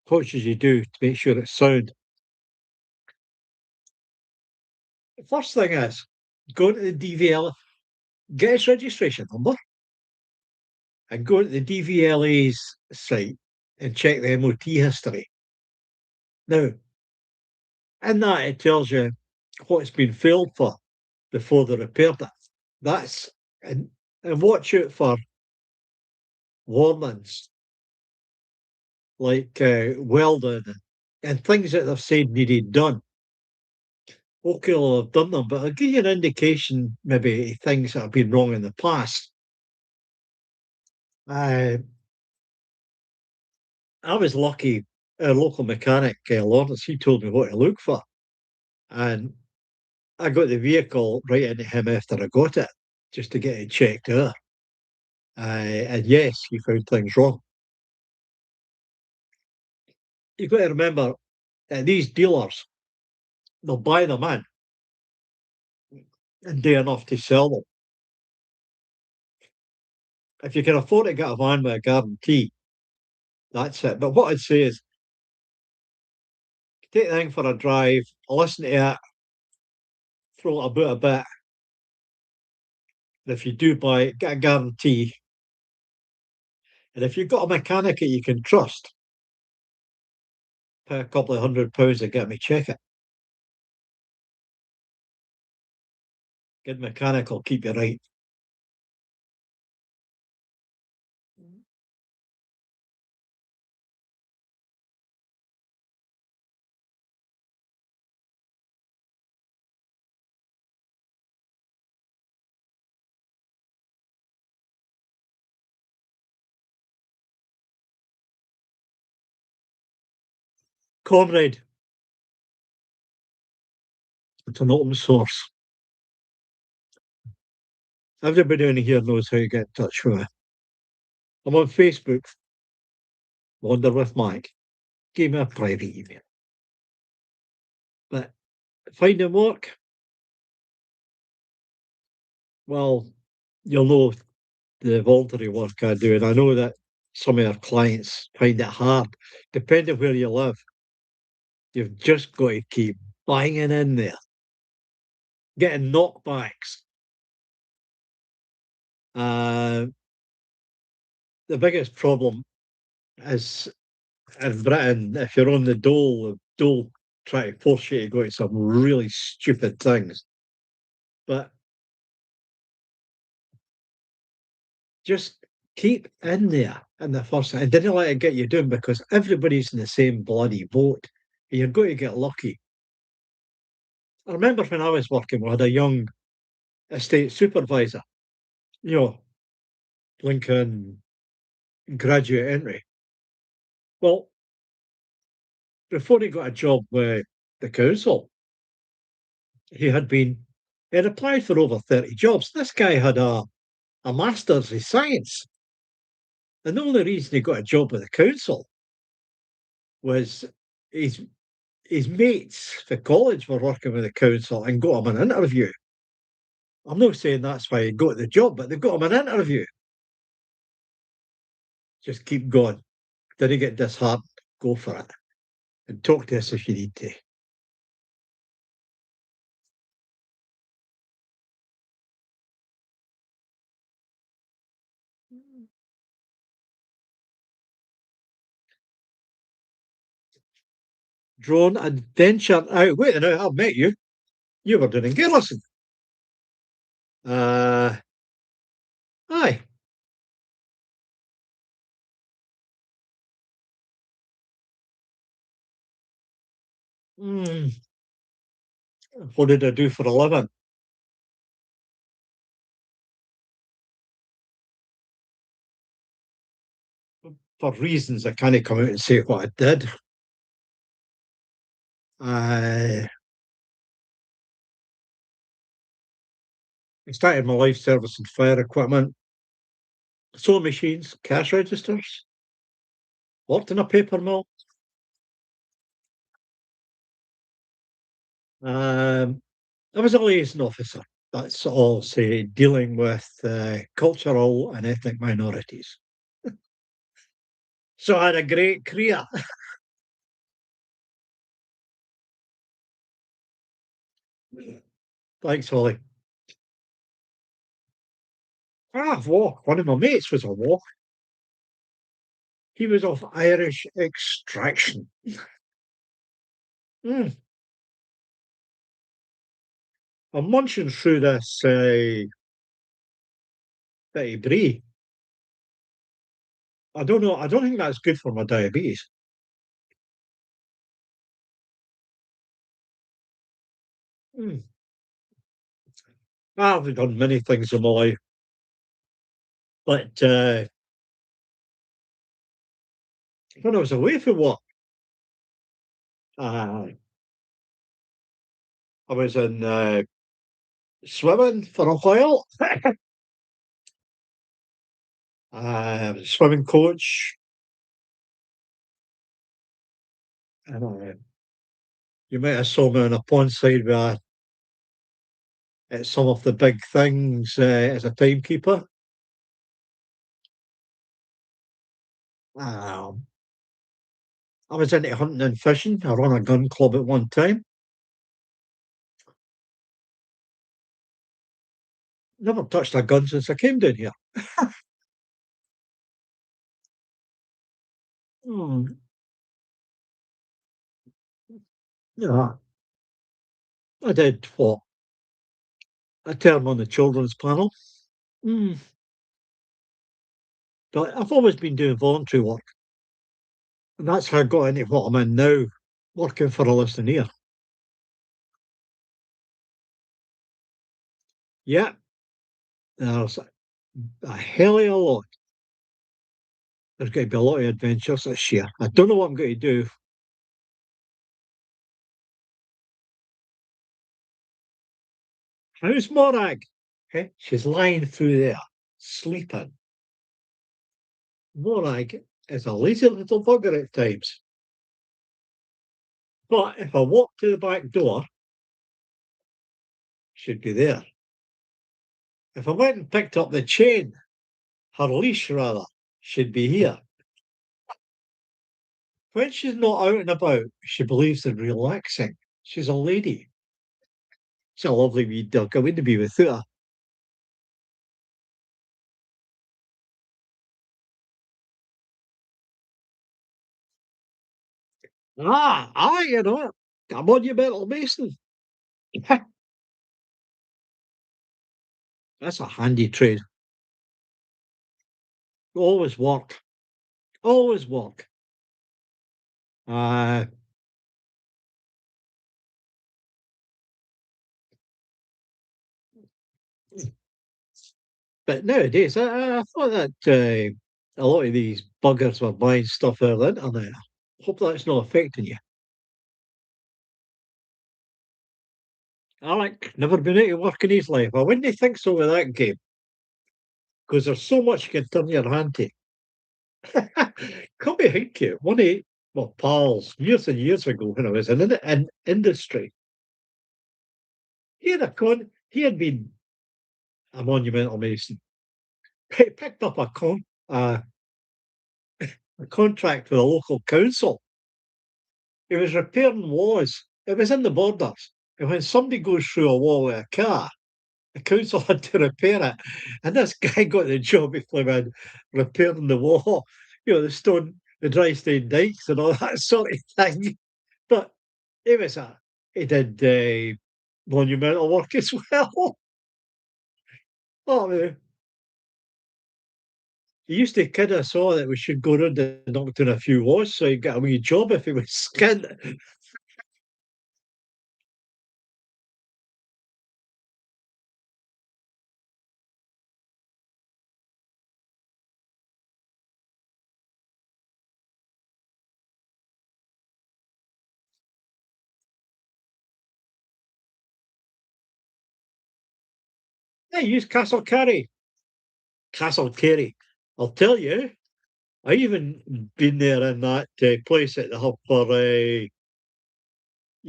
what should you do to make sure it's sound? The first thing is go to the DVL, get its registration number, and go to the DVLA's site and check the MOT history. Now, in that, it tells you what it's been failed for. before they repaired it. That's and watch out for warnings like welding and things that they've said needed done. Okay, well, I've done them, but I'll give you an indication, maybe things that have been wrong in the past. Uh, I was lucky. A local mechanic, Lawrence, he told me what to look for, and I got the vehicle right into him after I got it, just to get it checked out. And yes, he found things wrong. You've got to remember, these dealers, they'll buy them in and do enough to sell them. If you can afford to get a van with a guarantee, that's it. But what I'd say is take the thing for a drive, listen to it, throw it about a bit. And if you do buy it, get a guarantee. And if you've got a mechanic that you can trust, pay a couple of £100 to get me check it. Good mechanic will keep you right. Comrade, it's an open source. Everybody in here knows how to get in touch with me. I'm on Facebook, Wander with Mike. Give me a private email. But finding work, well, you'll know the voluntary work I do, and I know that some of our clients find it hard. Depending where you live, you've just got to keep banging in there, getting knockbacks. Uh, the biggest problem is in Britain, if you're on the dole try to force you to go to some really stupid things. But just keep in there in the first and didn't let it get you down because everybody's in the same bloody boat. You're going to get lucky. I remember when I was working, we had a young estate supervisor, you know, Lincoln graduate entry. Well, before he got a job with the council, he had been, he had applied for over 30 jobs. This guy had a master's in science. And the only reason he got a job with the council was his his mates for college were working with the council and got him an interview. I'm not saying that's why he got the job, but they got him an interview. Just keep going. Didn't get disheartened. Go for it. And talk to us if you need to. Drone adventure out. Wait a minute, I've met you. You were doing in Garrison. Uh, aye. Hmm. What did I do for a living? For reasons I can't come out and say what I did. I started my life service and fire equipment, sewing machines, cash registers, worked in a paper mill. Um, I was a liaison officer. That's all, say, dealing with cultural and ethnic minorities. So I had a great career. Thanks, Holly. Ah, walk. One of my mates was a walk. He was of Irish extraction. Mm. I'm munching through this bit of brie. I don't know. I don't think that's good for my diabetes. Mm. I've done many things in my life, but when I was away from work, uh, I was in swimming for a while. I was a swimming coach, and you might have saw me on a pond side where at some of the big things as a timekeeper. Um, I was into hunting and fishing. I ran a gun club at one time. Never touched a gun since I came down here. Mm, yeah, I did what? A term on the children's panel. Mm, but I've always been doing voluntary work, and that's how I got into what I'm in now, working for a listener. Yeah, there's a hell of a lot. There's going to be a lot of adventures this year. I don't know what I'm going to do. How's Morag? Okay, she's lying through there, sleeping. Morag is a lazy little bugger at times. But if I walk to the back door, she'd be there. If I went and picked up the chain, her leash rather, she'd be here. When she's not out and about, she believes in relaxing. She's a lady. She's a lovely wee dog. I wouldn't be without her. You know, a monumental mason. That's a handy trade. Always work. Always work. Uh, but nowadays, I thought that a lot of these buggers were buying stuff over the internet. Hope that's not affecting you. Alec, never been out of work in his life. I wouldn't think so with that game, because there's so much you can turn your hand to. Come behind you. One of my pals, years and years ago, when I was in industry, he had been a monumental mason. He picked up a contract with a local council. He was repairing walls. It was in the borders. And when somebody goes through a wall with a car, the council had to repair it. And this guy got the job of flipping repairing the wall, the dry stone dikes and all that sort of thing. But he was he did monumental work as well. Oh, man. He used to kid us all that we should go round and knock down a few walls so he'd get a wee job if he was skint. I use Castle Carry. Castle Carry. I'll tell you, I even been there in that place at the hub for you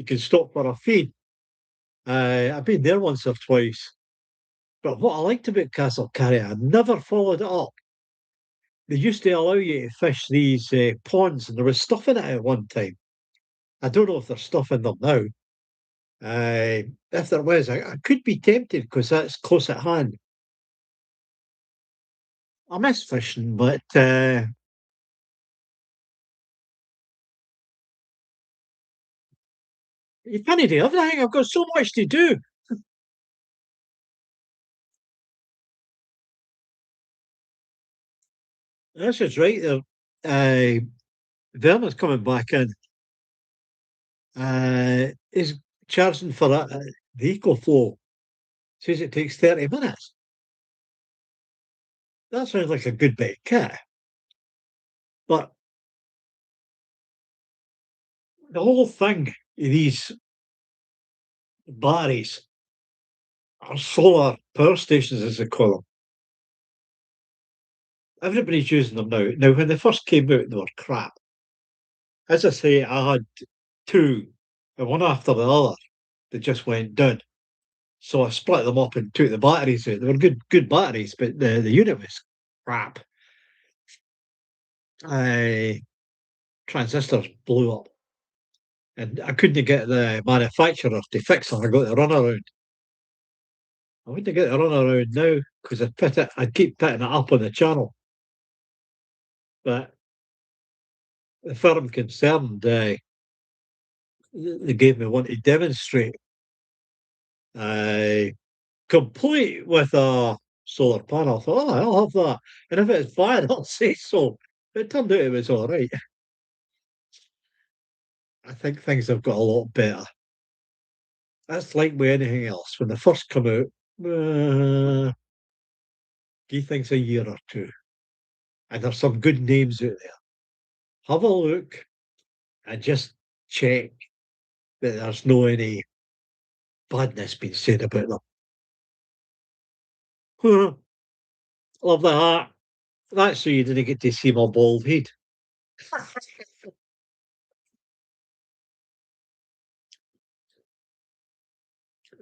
can stop for a feed. I've been there once or twice. But what I liked about Castle Carry, I never followed it up. They used to allow you to fish these ponds, and there was stuff in it at one time. I don't know if there's stuff in them now. If there was, I could be tempted because that's close at hand. I miss fishing, but you can't do everything. I've got so much to do. This is right there. Uh, Vernon's coming back in. He's charging for the EcoFlow. Says it takes 30 minutes. That sounds like a good bit of kit. But the whole thing, these batteries are solar power stations, as they call them. Everybody's using them now. Now, when they first came out, they were crap. As I say, I had two, and one after the other, that just went down. So I split them up and took the batteries out. They were good batteries, but the unit was crap. I transistors blew up, and I couldn't get the manufacturer to fix it. I got the runaround. I wouldn't get the runaround now because I'd keep putting it up on the channel. But the firm concerned, they gave me one to demonstrate, uh, complete with a solar panel. I thought, oh, I'll have that. And if it's bad, I'll say so. It turned out it was all right. I think things have got a lot better. That's like with anything else. When they first come out, give things a year or two. And there's some good names out there. Have a look and just check that there's no any badness being said about them. Love the hat. That's so you didn't get to see my bald head.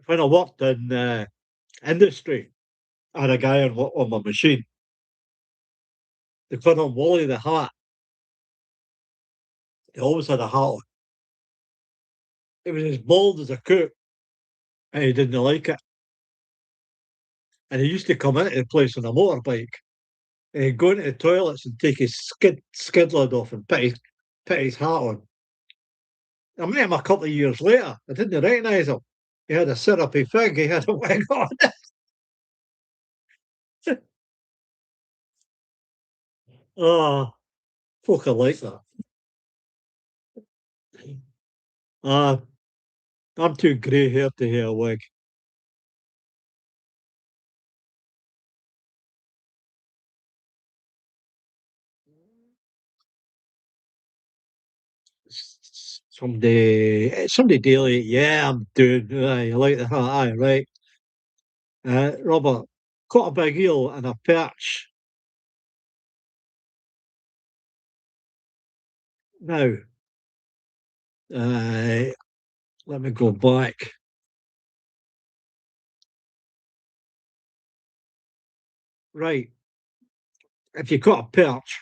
When I worked in industry, I had a guy on my machine. They called him Wally the Hat. He always had a hat on. He was as bald as a coot, and he didn't like it. And he used to come into the place on a motorbike, and he'd go into the toilets and take his skid lid off and put his hat on. I met him a couple of years later. I didn't recognise him. He had a syrupy fig. He had a wig on. Oh, folk are like that. Uh, I'm too grey haired to wear a wig. Someday daily. Yeah, I'm doing. Aye, I like that. Aye, right. Robert, caught a big eel and a perch. Now, uh, let me go back. Right. If you caught a perch,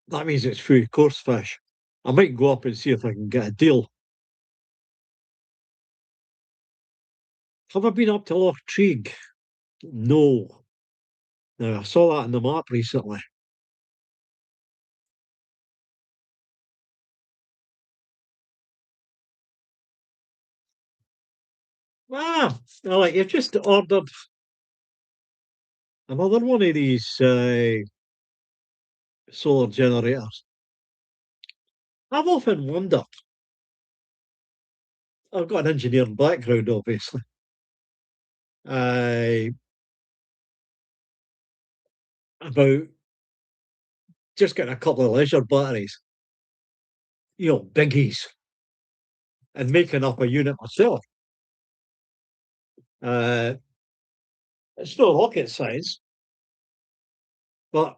that means it's food course fish. I might go up and see if I can get a deal. Have I been up to Loch Treeg? No. No, I saw that on the map recently. Ah, like you've just ordered another one of these solar generators. I've often wondered, I've got an engineering background, obviously, uh, about just getting a couple of leisure batteries, biggies, and making up a unit myself. Uh, it's not rocket science, but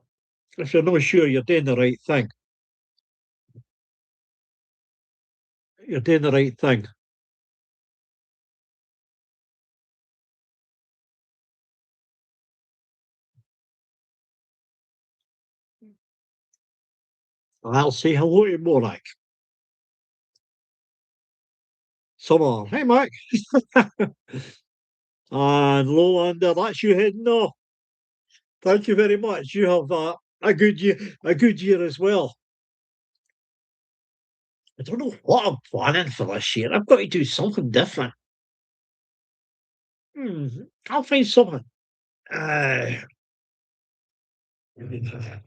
if you're not sure you're doing the right thing, you're doing the right thing. I'll say hello to Morak. Summer. Hey, Mike. And Lowlander, that's you heading off. Thank you very much. You have a good year as well. I don't know what I'm planning for this year. I've got to do something different. Hmm, I'll find something. Uh, I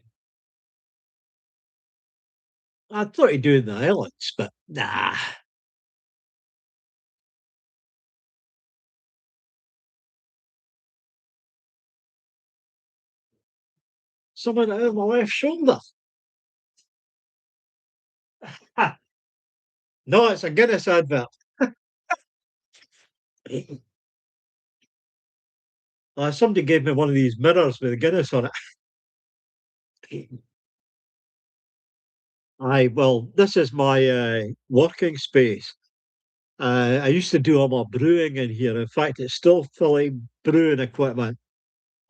thought he'd do it in the islands, but nah. Someone over my left shoulder. Ha! No, it's a Guinness advert. Somebody gave me one of these mirrors with a Guinness on it. Well, this is my working space. I used to do all my brewing in here. In fact, it's still filling brewing equipment,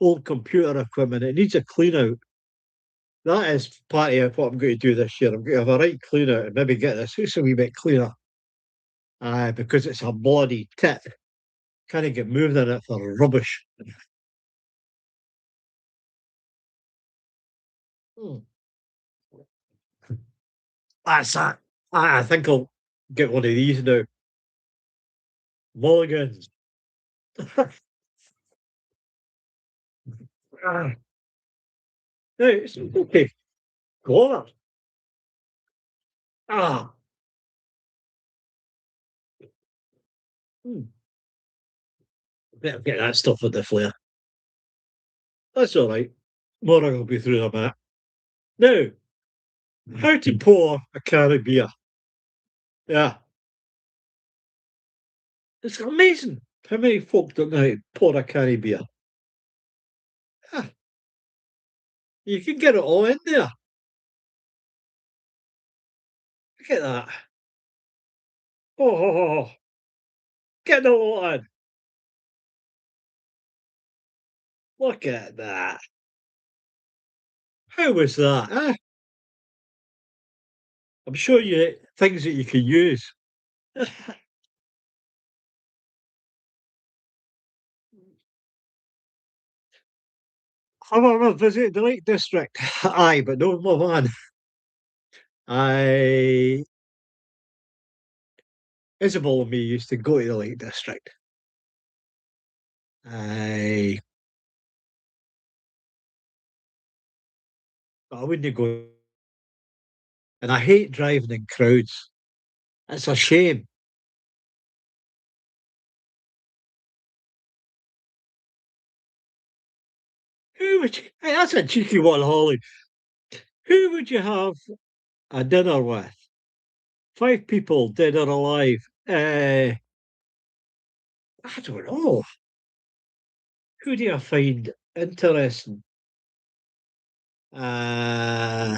old computer equipment. It needs a clean out. That is part of what I'm going to do this year. I'm going to have a right clean out and maybe get this house a wee bit cleaner. Because it's a bloody tit. Can't get moved in it for rubbish. Hmm. That's that. I think I'll get one of these now. Mulligans. Ah, no, it's okay. Go on. Ah, hmm. Better get that stuff with the flare. That's all right. Morning will be through the mat. Now, how to pour a can of beer? Yeah, it's amazing how many folk don't know how to pour a can of beer. Ah, you can get it all in there. Look at that. Oh, get the lot in. Look at that. How was that? I'm sure you things that you can use. However, visit the Lake District. Aye, but no more van. I Isabel and me used to go to the Lake District. I I wouldn't go, and I hate driving in crowds. It's a shame. Who would you, hey, that's a cheeky one, Holly. Who would you have a dinner with? Five people, dead or alive. I don't know. Who do you find interesting? Uh,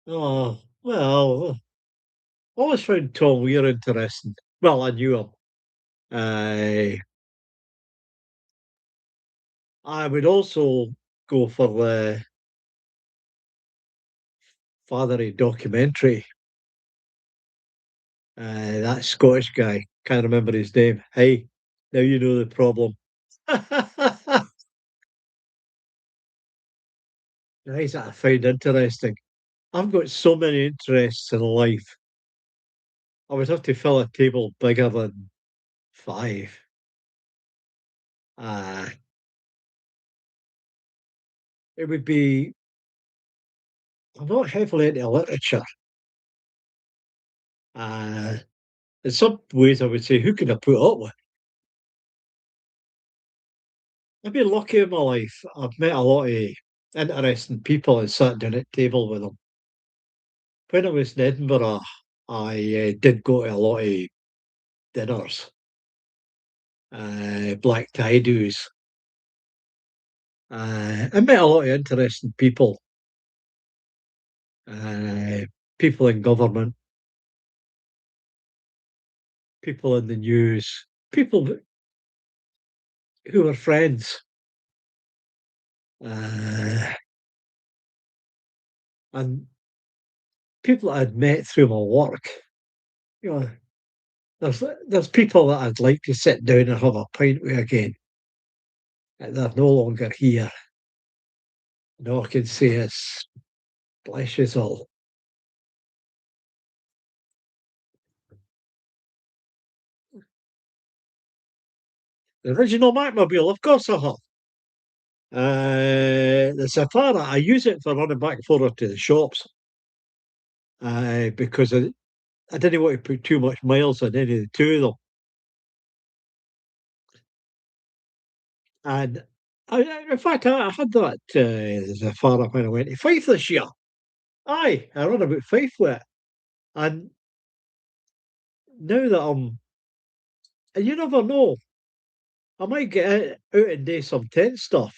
oh, well, always found Tom Weir interesting. Well, I knew him. I would also go for the father documentary. That Scottish guy, can't remember his name. Hey, now you know the problem. Guys that I find interesting. I've got so many interests in life. I would have to fill a table bigger than five. Uh, it would be, I'm not heavily into literature. Uh, in some ways, I would say, who can I put up with? I've been lucky in my life. I've met a lot of interesting people and sat down at table with them. When I was in Edinburgh, I did go to a lot of dinners, black tie do's. I met a lot of interesting people, uh, people in government, people in the news, people who were friends, uh, and people that I'd met through my work. You know, there's people that I'd like to sit down and have a pint with again. And they're no longer here. And all I can say is, bless you all. The original Macmobile, of course I have. The Safari, I use it for running back and forward to the shops because I didn't want to put too much miles on any of the two of them. And in fact, I had that Zafara when I went to Fife this year. Aye, I run about Fife with it. And now that and you never know, I might get out and do some tent stuff.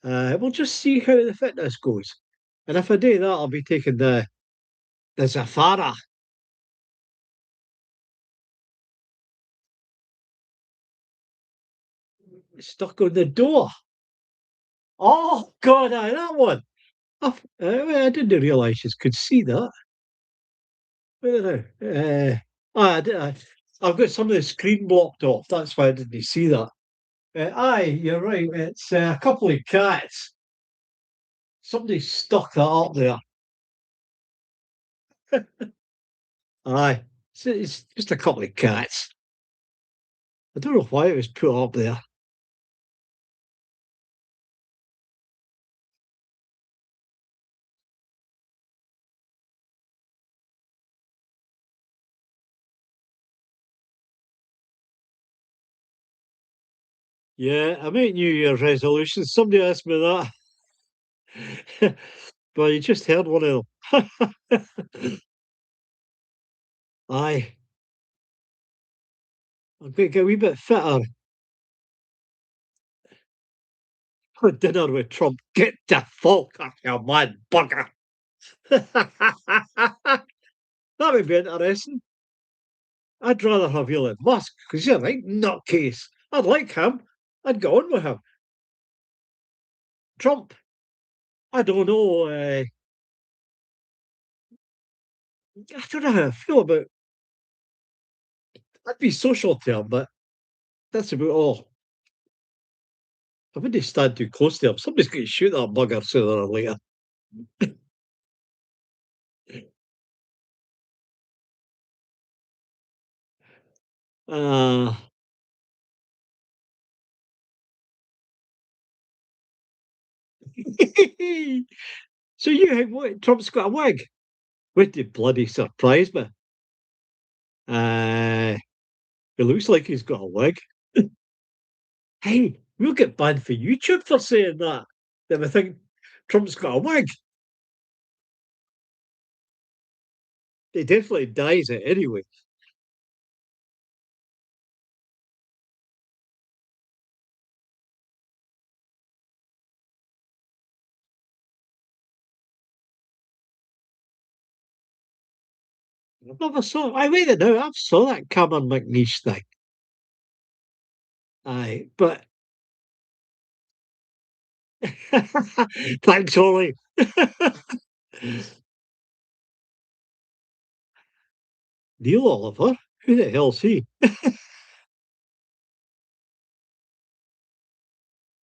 We'll just see how the fitness goes. And if I do that, I'll be taking the Zafara stuck on the door. Oh, God, aye, that one. I didn't realise you could see that. Wait a minute. I've got some of the screen blocked off. That's why I didn't see that. Aye, you're right. It's a couple of cats. Somebody stuck that up there. Aye, it's just a couple of cats. I don't know why it was put up there. Yeah, I make New Year's resolutions. Somebody asked me that. Well, you just heard one of them. Aye, I'm going to get a wee bit fitter for dinner with Trump. Get the fuck off, you mad bugger. That would be interesting. I'd rather have Elon Musk because you're right nutcase. I'd like him. I'd go on with him. Trump, I don't know. I don't know how I feel about. I'd be social to him, but that's about all. I wouldn't stand too close to him. Somebody's going to shoot that bugger sooner or later. Uh, so you think what? Trump's got a wig? Would you bloody surprise me? Uh, it looks like he's got a wig. Hey, we'll get banned for YouTube for saying that. That we think Trump's got a wig. He definitely dyes it anyway. I've never saw. I wait a minute now. I've saw that Cameron McNeish thing. Aye, but thanks, Ollie. Neil Oliver? Who the hell's he?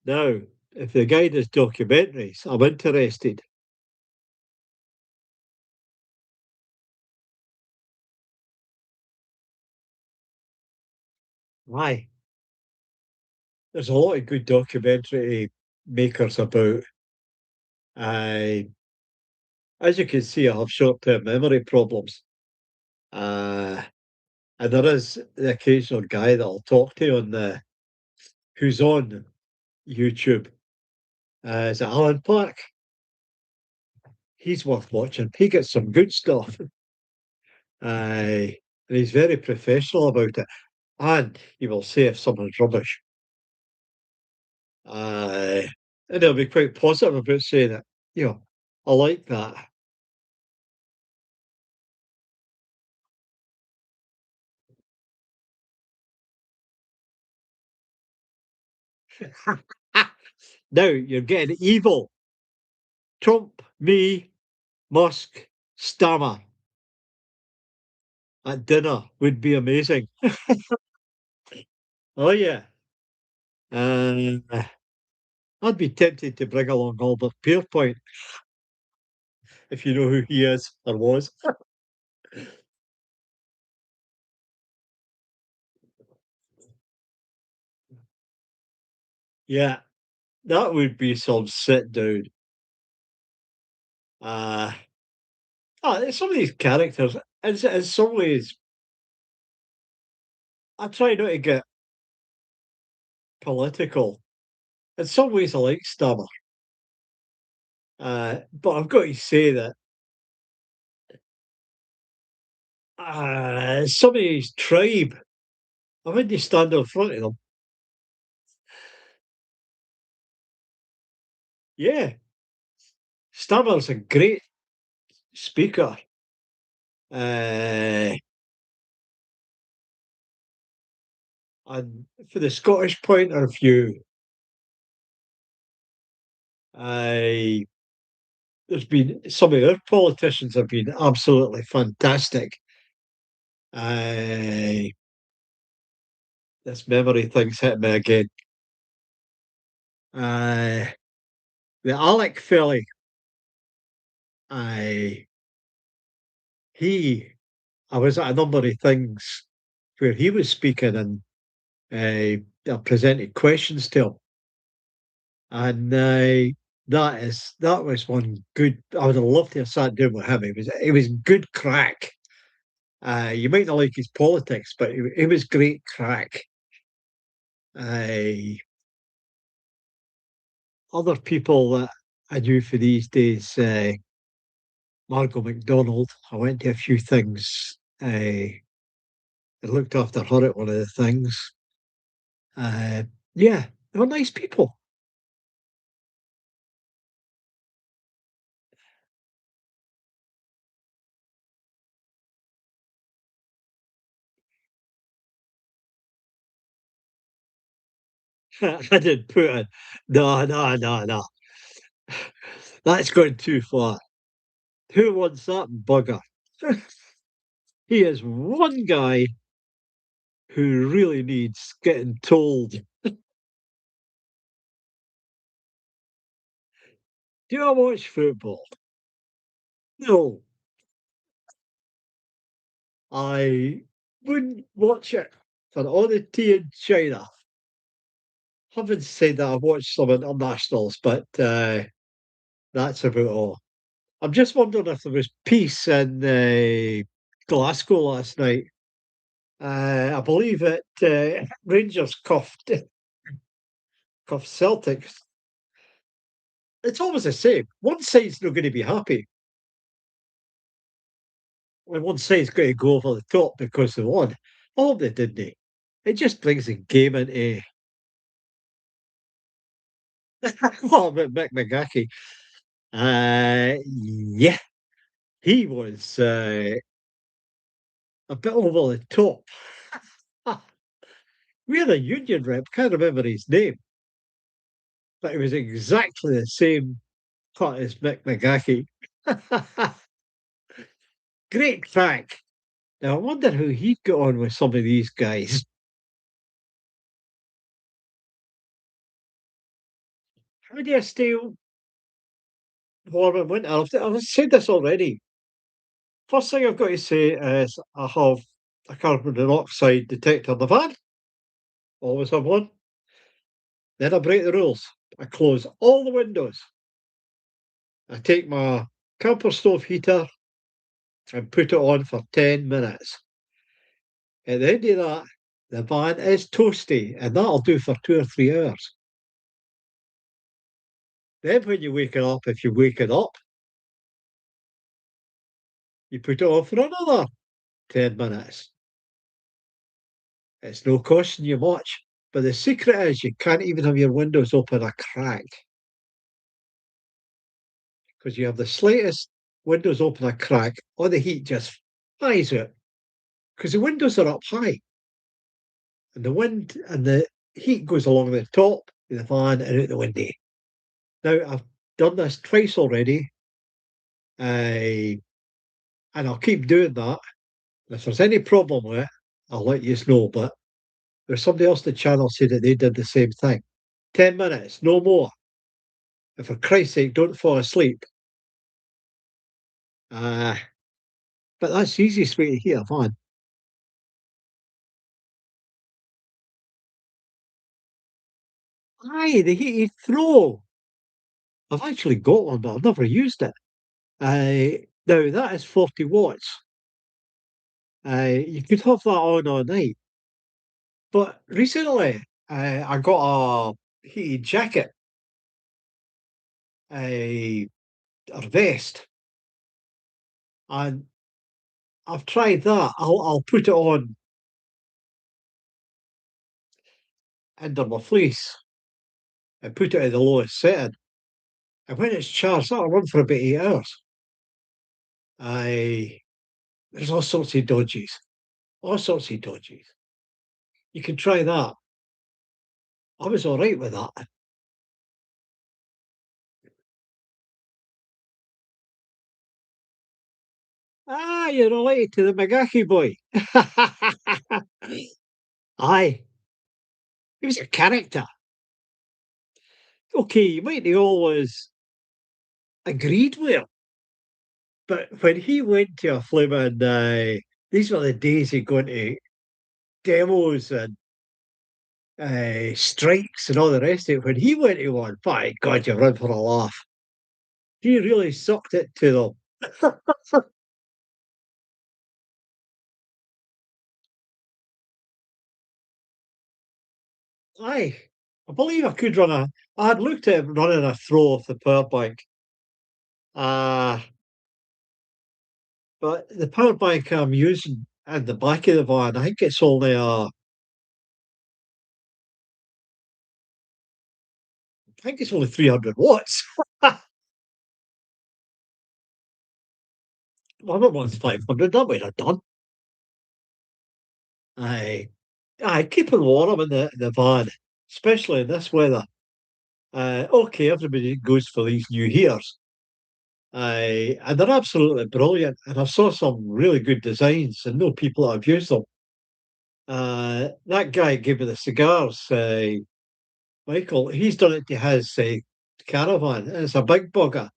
Now, if the guy does documentaries, I'm interested. Why? There's a lot of good documentary makers about. I, as you can see, I have short-term memory problems. Uh, and there is the occasional guy that I'll talk to on the who's on YouTube. Is it Alan Park? He's worth watching. He gets some good stuff. And he's very professional about it. And he will say if someone's rubbish. Uh, and he'll be quite positive about saying it. You know, I like that. Now you're getting evil. Trump, me, Musk, Stammer at dinner would be amazing. Oh yeah. Uh, I'd be tempted to bring along Albert Pierpoint if you know who he is or was. Yeah. that would be some sit down. Uh, some of these characters, in some ways, I try not to get political. In some ways, I like Stammer, but I've got to say that some of his tribe, I when you stand in front of them, yeah, Stammer's a great speaker. Uh, and for the Scottish point of view, I there's been some of our politicians have been absolutely fantastic. Uh, this memory thing's hit me again. Uh, the Alec Felly, I he, I was at a number of things where he was speaking and I presented questions to him, and that was one good. I would have loved to have sat down with him. It was good crack. You might not like his politics, but it was great crack. Uh, Other people that I knew for these days, Margot McDonald. I went to a few things. I looked after her at one of the things. Uh, yeah, they were nice people. I didn't put it. No, no, no, no. That's going too far. Who wants that bugger? He is one guy who really needs getting told. Do I watch football? No, I wouldn't watch it for all the tea in China. Having said that, I've watched some internationals, but that's about all. I'm just wondering if there was peace in Glasgow last night. I believe it Rangers cuffed Celtic. It's always the same. One side's not going to be happy, and one side's going to go over the top because they won. Oh, they didn't. It just brings the game into. What about Mick McGahey? Yeah, he was a bit over the top. We had a union rep, can't remember his name, but it was exactly the same cut as Mick McGahey. Great crack. Now I wonder how he'd get on with some of these guys. How do you stay warm in winter? I've said this already. First thing I've got to say is I have a carbon dioxide detector in the van. Always have one. Then I break the rules. I close all the windows. I take my camper stove heater and put it on for 10 minutes. At the end of that, the van is toasty, and that'll do for 2 or 3 hours. Then, when you wake it up, if you wake it up, you put it on for another 10 minutes. It's no costing you much. But the secret is you can't even have your windows open a crack because you have the slightest windows open a crack, or the heat just flies out because the windows are up high and the wind and the heat goes along the top of the fan and out the window. Now, I've done this twice already, and I'll keep doing that. If there's any problem with it, I'll let you know. But there's somebody else on the channel said that they did the same thing. 10 minutes, no more. And for Christ's sake, don't fall asleep. Uh, but that's the easiest way to heat a fan. Aye, the heated throw. I've actually got one, but I've never used it. Now that is 40 watts. You could have that on all night. But recently, I got a heated jacket, uh, or vest, and I've tried that. I'll put it on under my fleece and put it at the lowest setting. And when it's charged, that'll run for about 8 hours. I There's all sorts of dodges, all sorts of dodges. You can try that. I was all right with that. Ah, you're related to the Magaki boy. Aye, he was a character. Okay, you might not always agreed with him, but when he went to a flipping, these were the days he'd gone to demos and strikes and all the rest of it. When he went to one, by God, you run for a laugh. He really sucked it to them. Aye, I believe I could run a. I'd looked at running a throw off the power bike. Uh, but the power bike I'm using at the back of the van, I think it's only I think it's only 300 watts. Well, that one's 500. That might have done. Aye, aye, keeping warm in the van, especially in this weather. Okay, everybody goes for these new heaters. And they're absolutely brilliant. And I saw some really good designs and no people that have used them. That guy gave me the cigars, Michael. He's done it to his caravan. And it's a big bugger.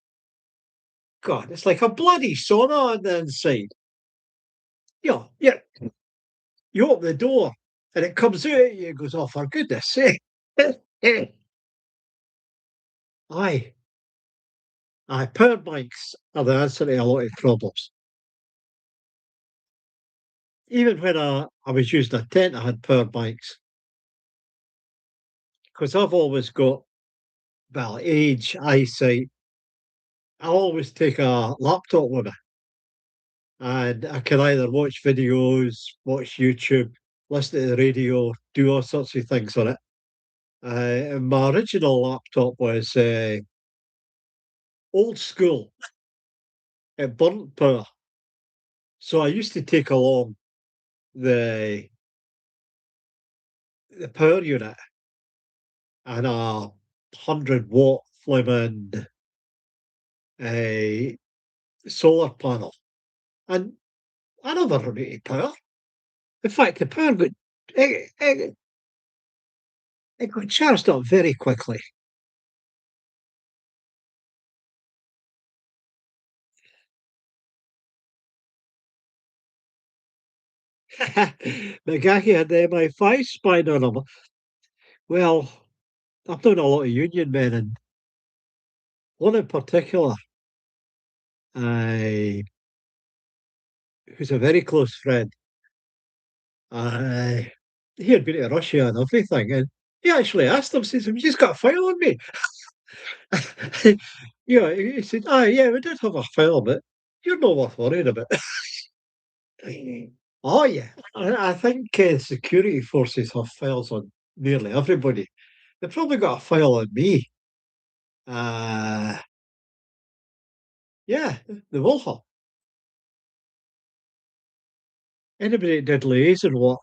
God, it's like a bloody sauna on the inside. Yeah. You open the door and it comes out at you and goes, oh, for goodness sake. Aye, aye, power bikes are the answer to a lot of problems. Even when I was using a tent, I had power bikes because I've always got, well, age, eyesight. I always take a laptop with me and I can either watch videos, watch YouTube, listen to the radio, do all sorts of things on it. And my original laptop was old school. It burnt power. So I used to take along the the power unit and a 100-watt flaming a solar panel. And I never run out of power. In fact, the power it got charged up very quickly. The guy had the MI5 spying on him. Well, I've known a lot of union men, and one in particular, uh, who's a very close friend, uh, he had been to Russia and everything, and he actually asked him, says, "Have you just got a file on me?" He said, "Ah, yeah, we did have a file, but you're not worth worrying about." Oh, yeah. I think security forces have files on nearly everybody. They've probably got a file on me. Uh, yeah, they will have. Anybody that did liaison work,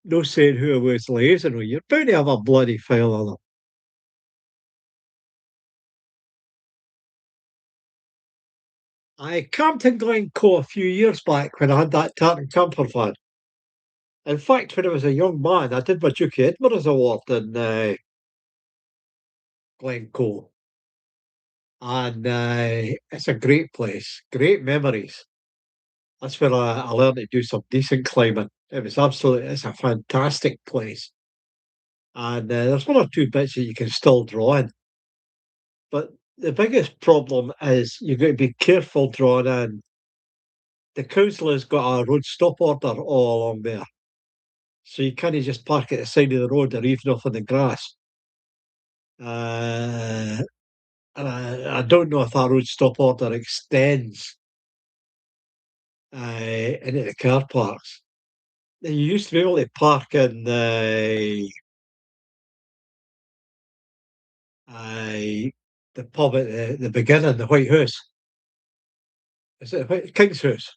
no saying who it was liaison with, you're bound to have a bloody file on them. I camped in Glencoe a few years back when I had that tartan camper van. In fact, when I was a young man, I did my Duke of Edinburgh's Award in Glencoe. And it's a great place, great memories. That's where I learned to do some decent climbing. It's a fantastic place. and there's one or two bits that you can still draw in. But the biggest problem is you've got to be careful drawing in. The council has got a road stop order all along there, so you can't just park at the side of the road or even off in the grass. And I don't know if that road stop order extends into the car parks. You used to be able to park in the pub at the beginning, the White House. Is it King's House?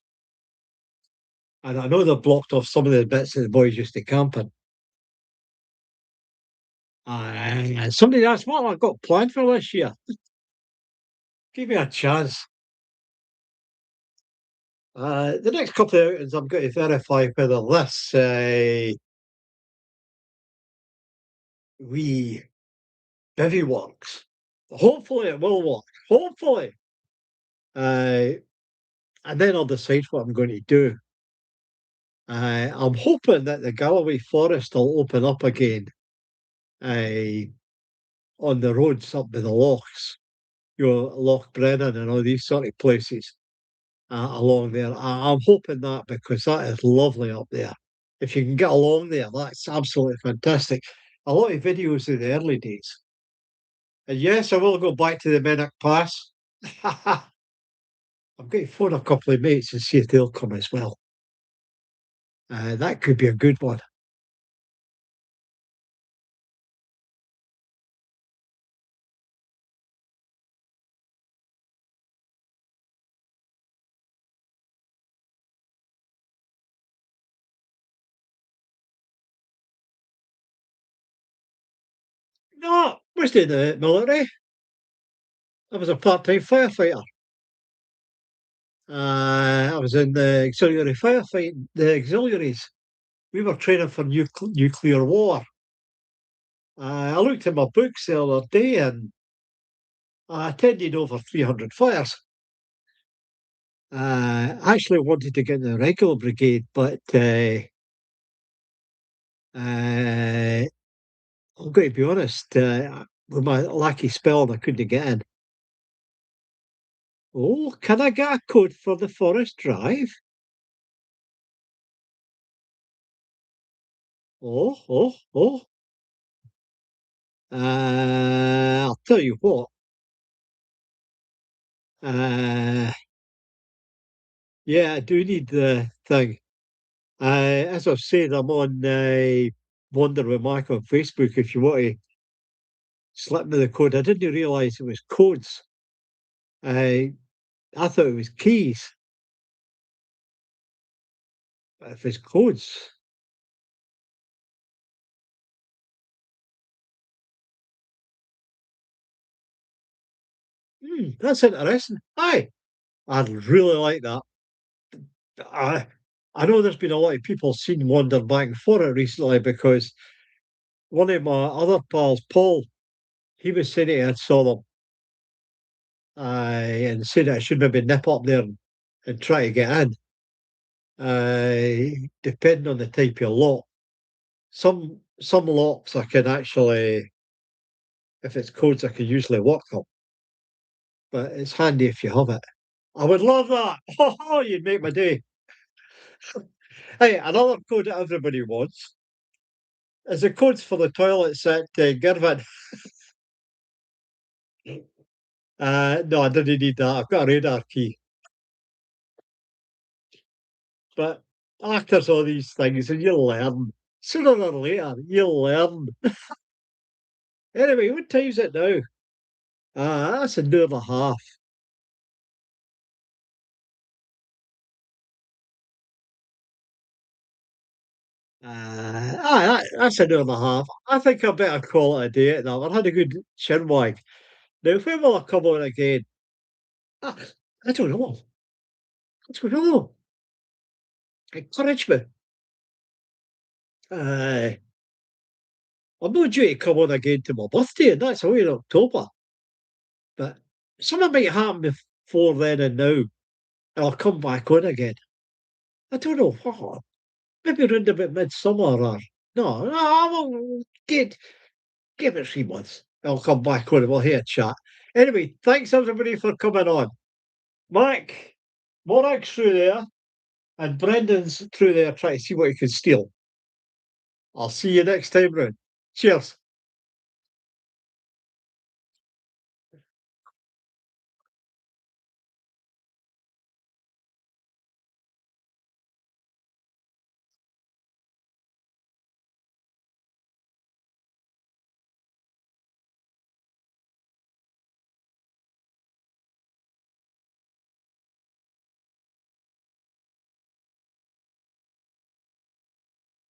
And I know they've blocked off some of the bits that the boys used to camp in. And somebody asked what I've got planned for this year. Give me a chance. The next couple of outings, I'm going to verify whether this wee bivvy works. Hopefully, it will work. Hopefully. Uh, and then I'll decide what I'm going to do. I'm hoping that the Galloway Forest will open up again uh, on the roads up by the lochs, Loch Brennan and all these sort of places along there. I'm hoping that because that is lovely up there. If you can get along there, that's absolutely fantastic. A lot of videos of the early days. And yes, I will go back to the Mennock Pass. I'm going to phone a couple of mates and see if they'll come as well. That could be a good one. No, I was in the military. I was a part-time firefighter. I was in the auxiliary firefighting, the auxiliaries. We were training for nuclear war. I looked in my books the other day and I attended over 300 fires. I actually wanted to get in the regular brigade, but I'm going to be honest, with my lacky spelling, I couldn't get in. Oh, can I get a code for the Forest Drive? Oh, oh, oh. I'll tell you what. Uh, yeah, I do need the thing. As I've said, I'm on Wonder with Mike on Facebook. If you want to slip me the code, I didn't realise it was codes. I thought it was keys. But if it's codes, that's interesting. Aye, I'd really like that. I I know there's been a lot of people seen Wonder Bank for it recently because one of my other pals, Paul, he was saying he had saw them and said I should maybe nip up there and try to get in. Depending on the type of lock. Some locks I can actually, if it's codes, I can usually work them. But it's handy if you have it. I would love that. Oh, you'd make my day. Hey, another code that everybody wants is the codes for the toilets at Girvan. No, I didn't need that. I've got a radar key. But actors all these things and you'll learn. Sooner or later, you'll learn. Anyway, what time's it now? That's an hour and a half. That's an hour and a half. I think I better call it a day at that. I've had a good chin wag. Now, when will I come on again? Ah, I don't know. I don't know. Encourage me. Uh, I'm not due to come on again to my birthday, and that's away in October. But something might happen before then and now, and I'll come back on again. I don't know what. Maybe around about midsummer or. No, no, I will give it 3 months. I'll come back on and we'll have a chat. Anyway, thanks everybody for coming on. Mac, Morag's through there, and Brendan's through there trying to see what he can steal. I'll see you next time round. Cheers.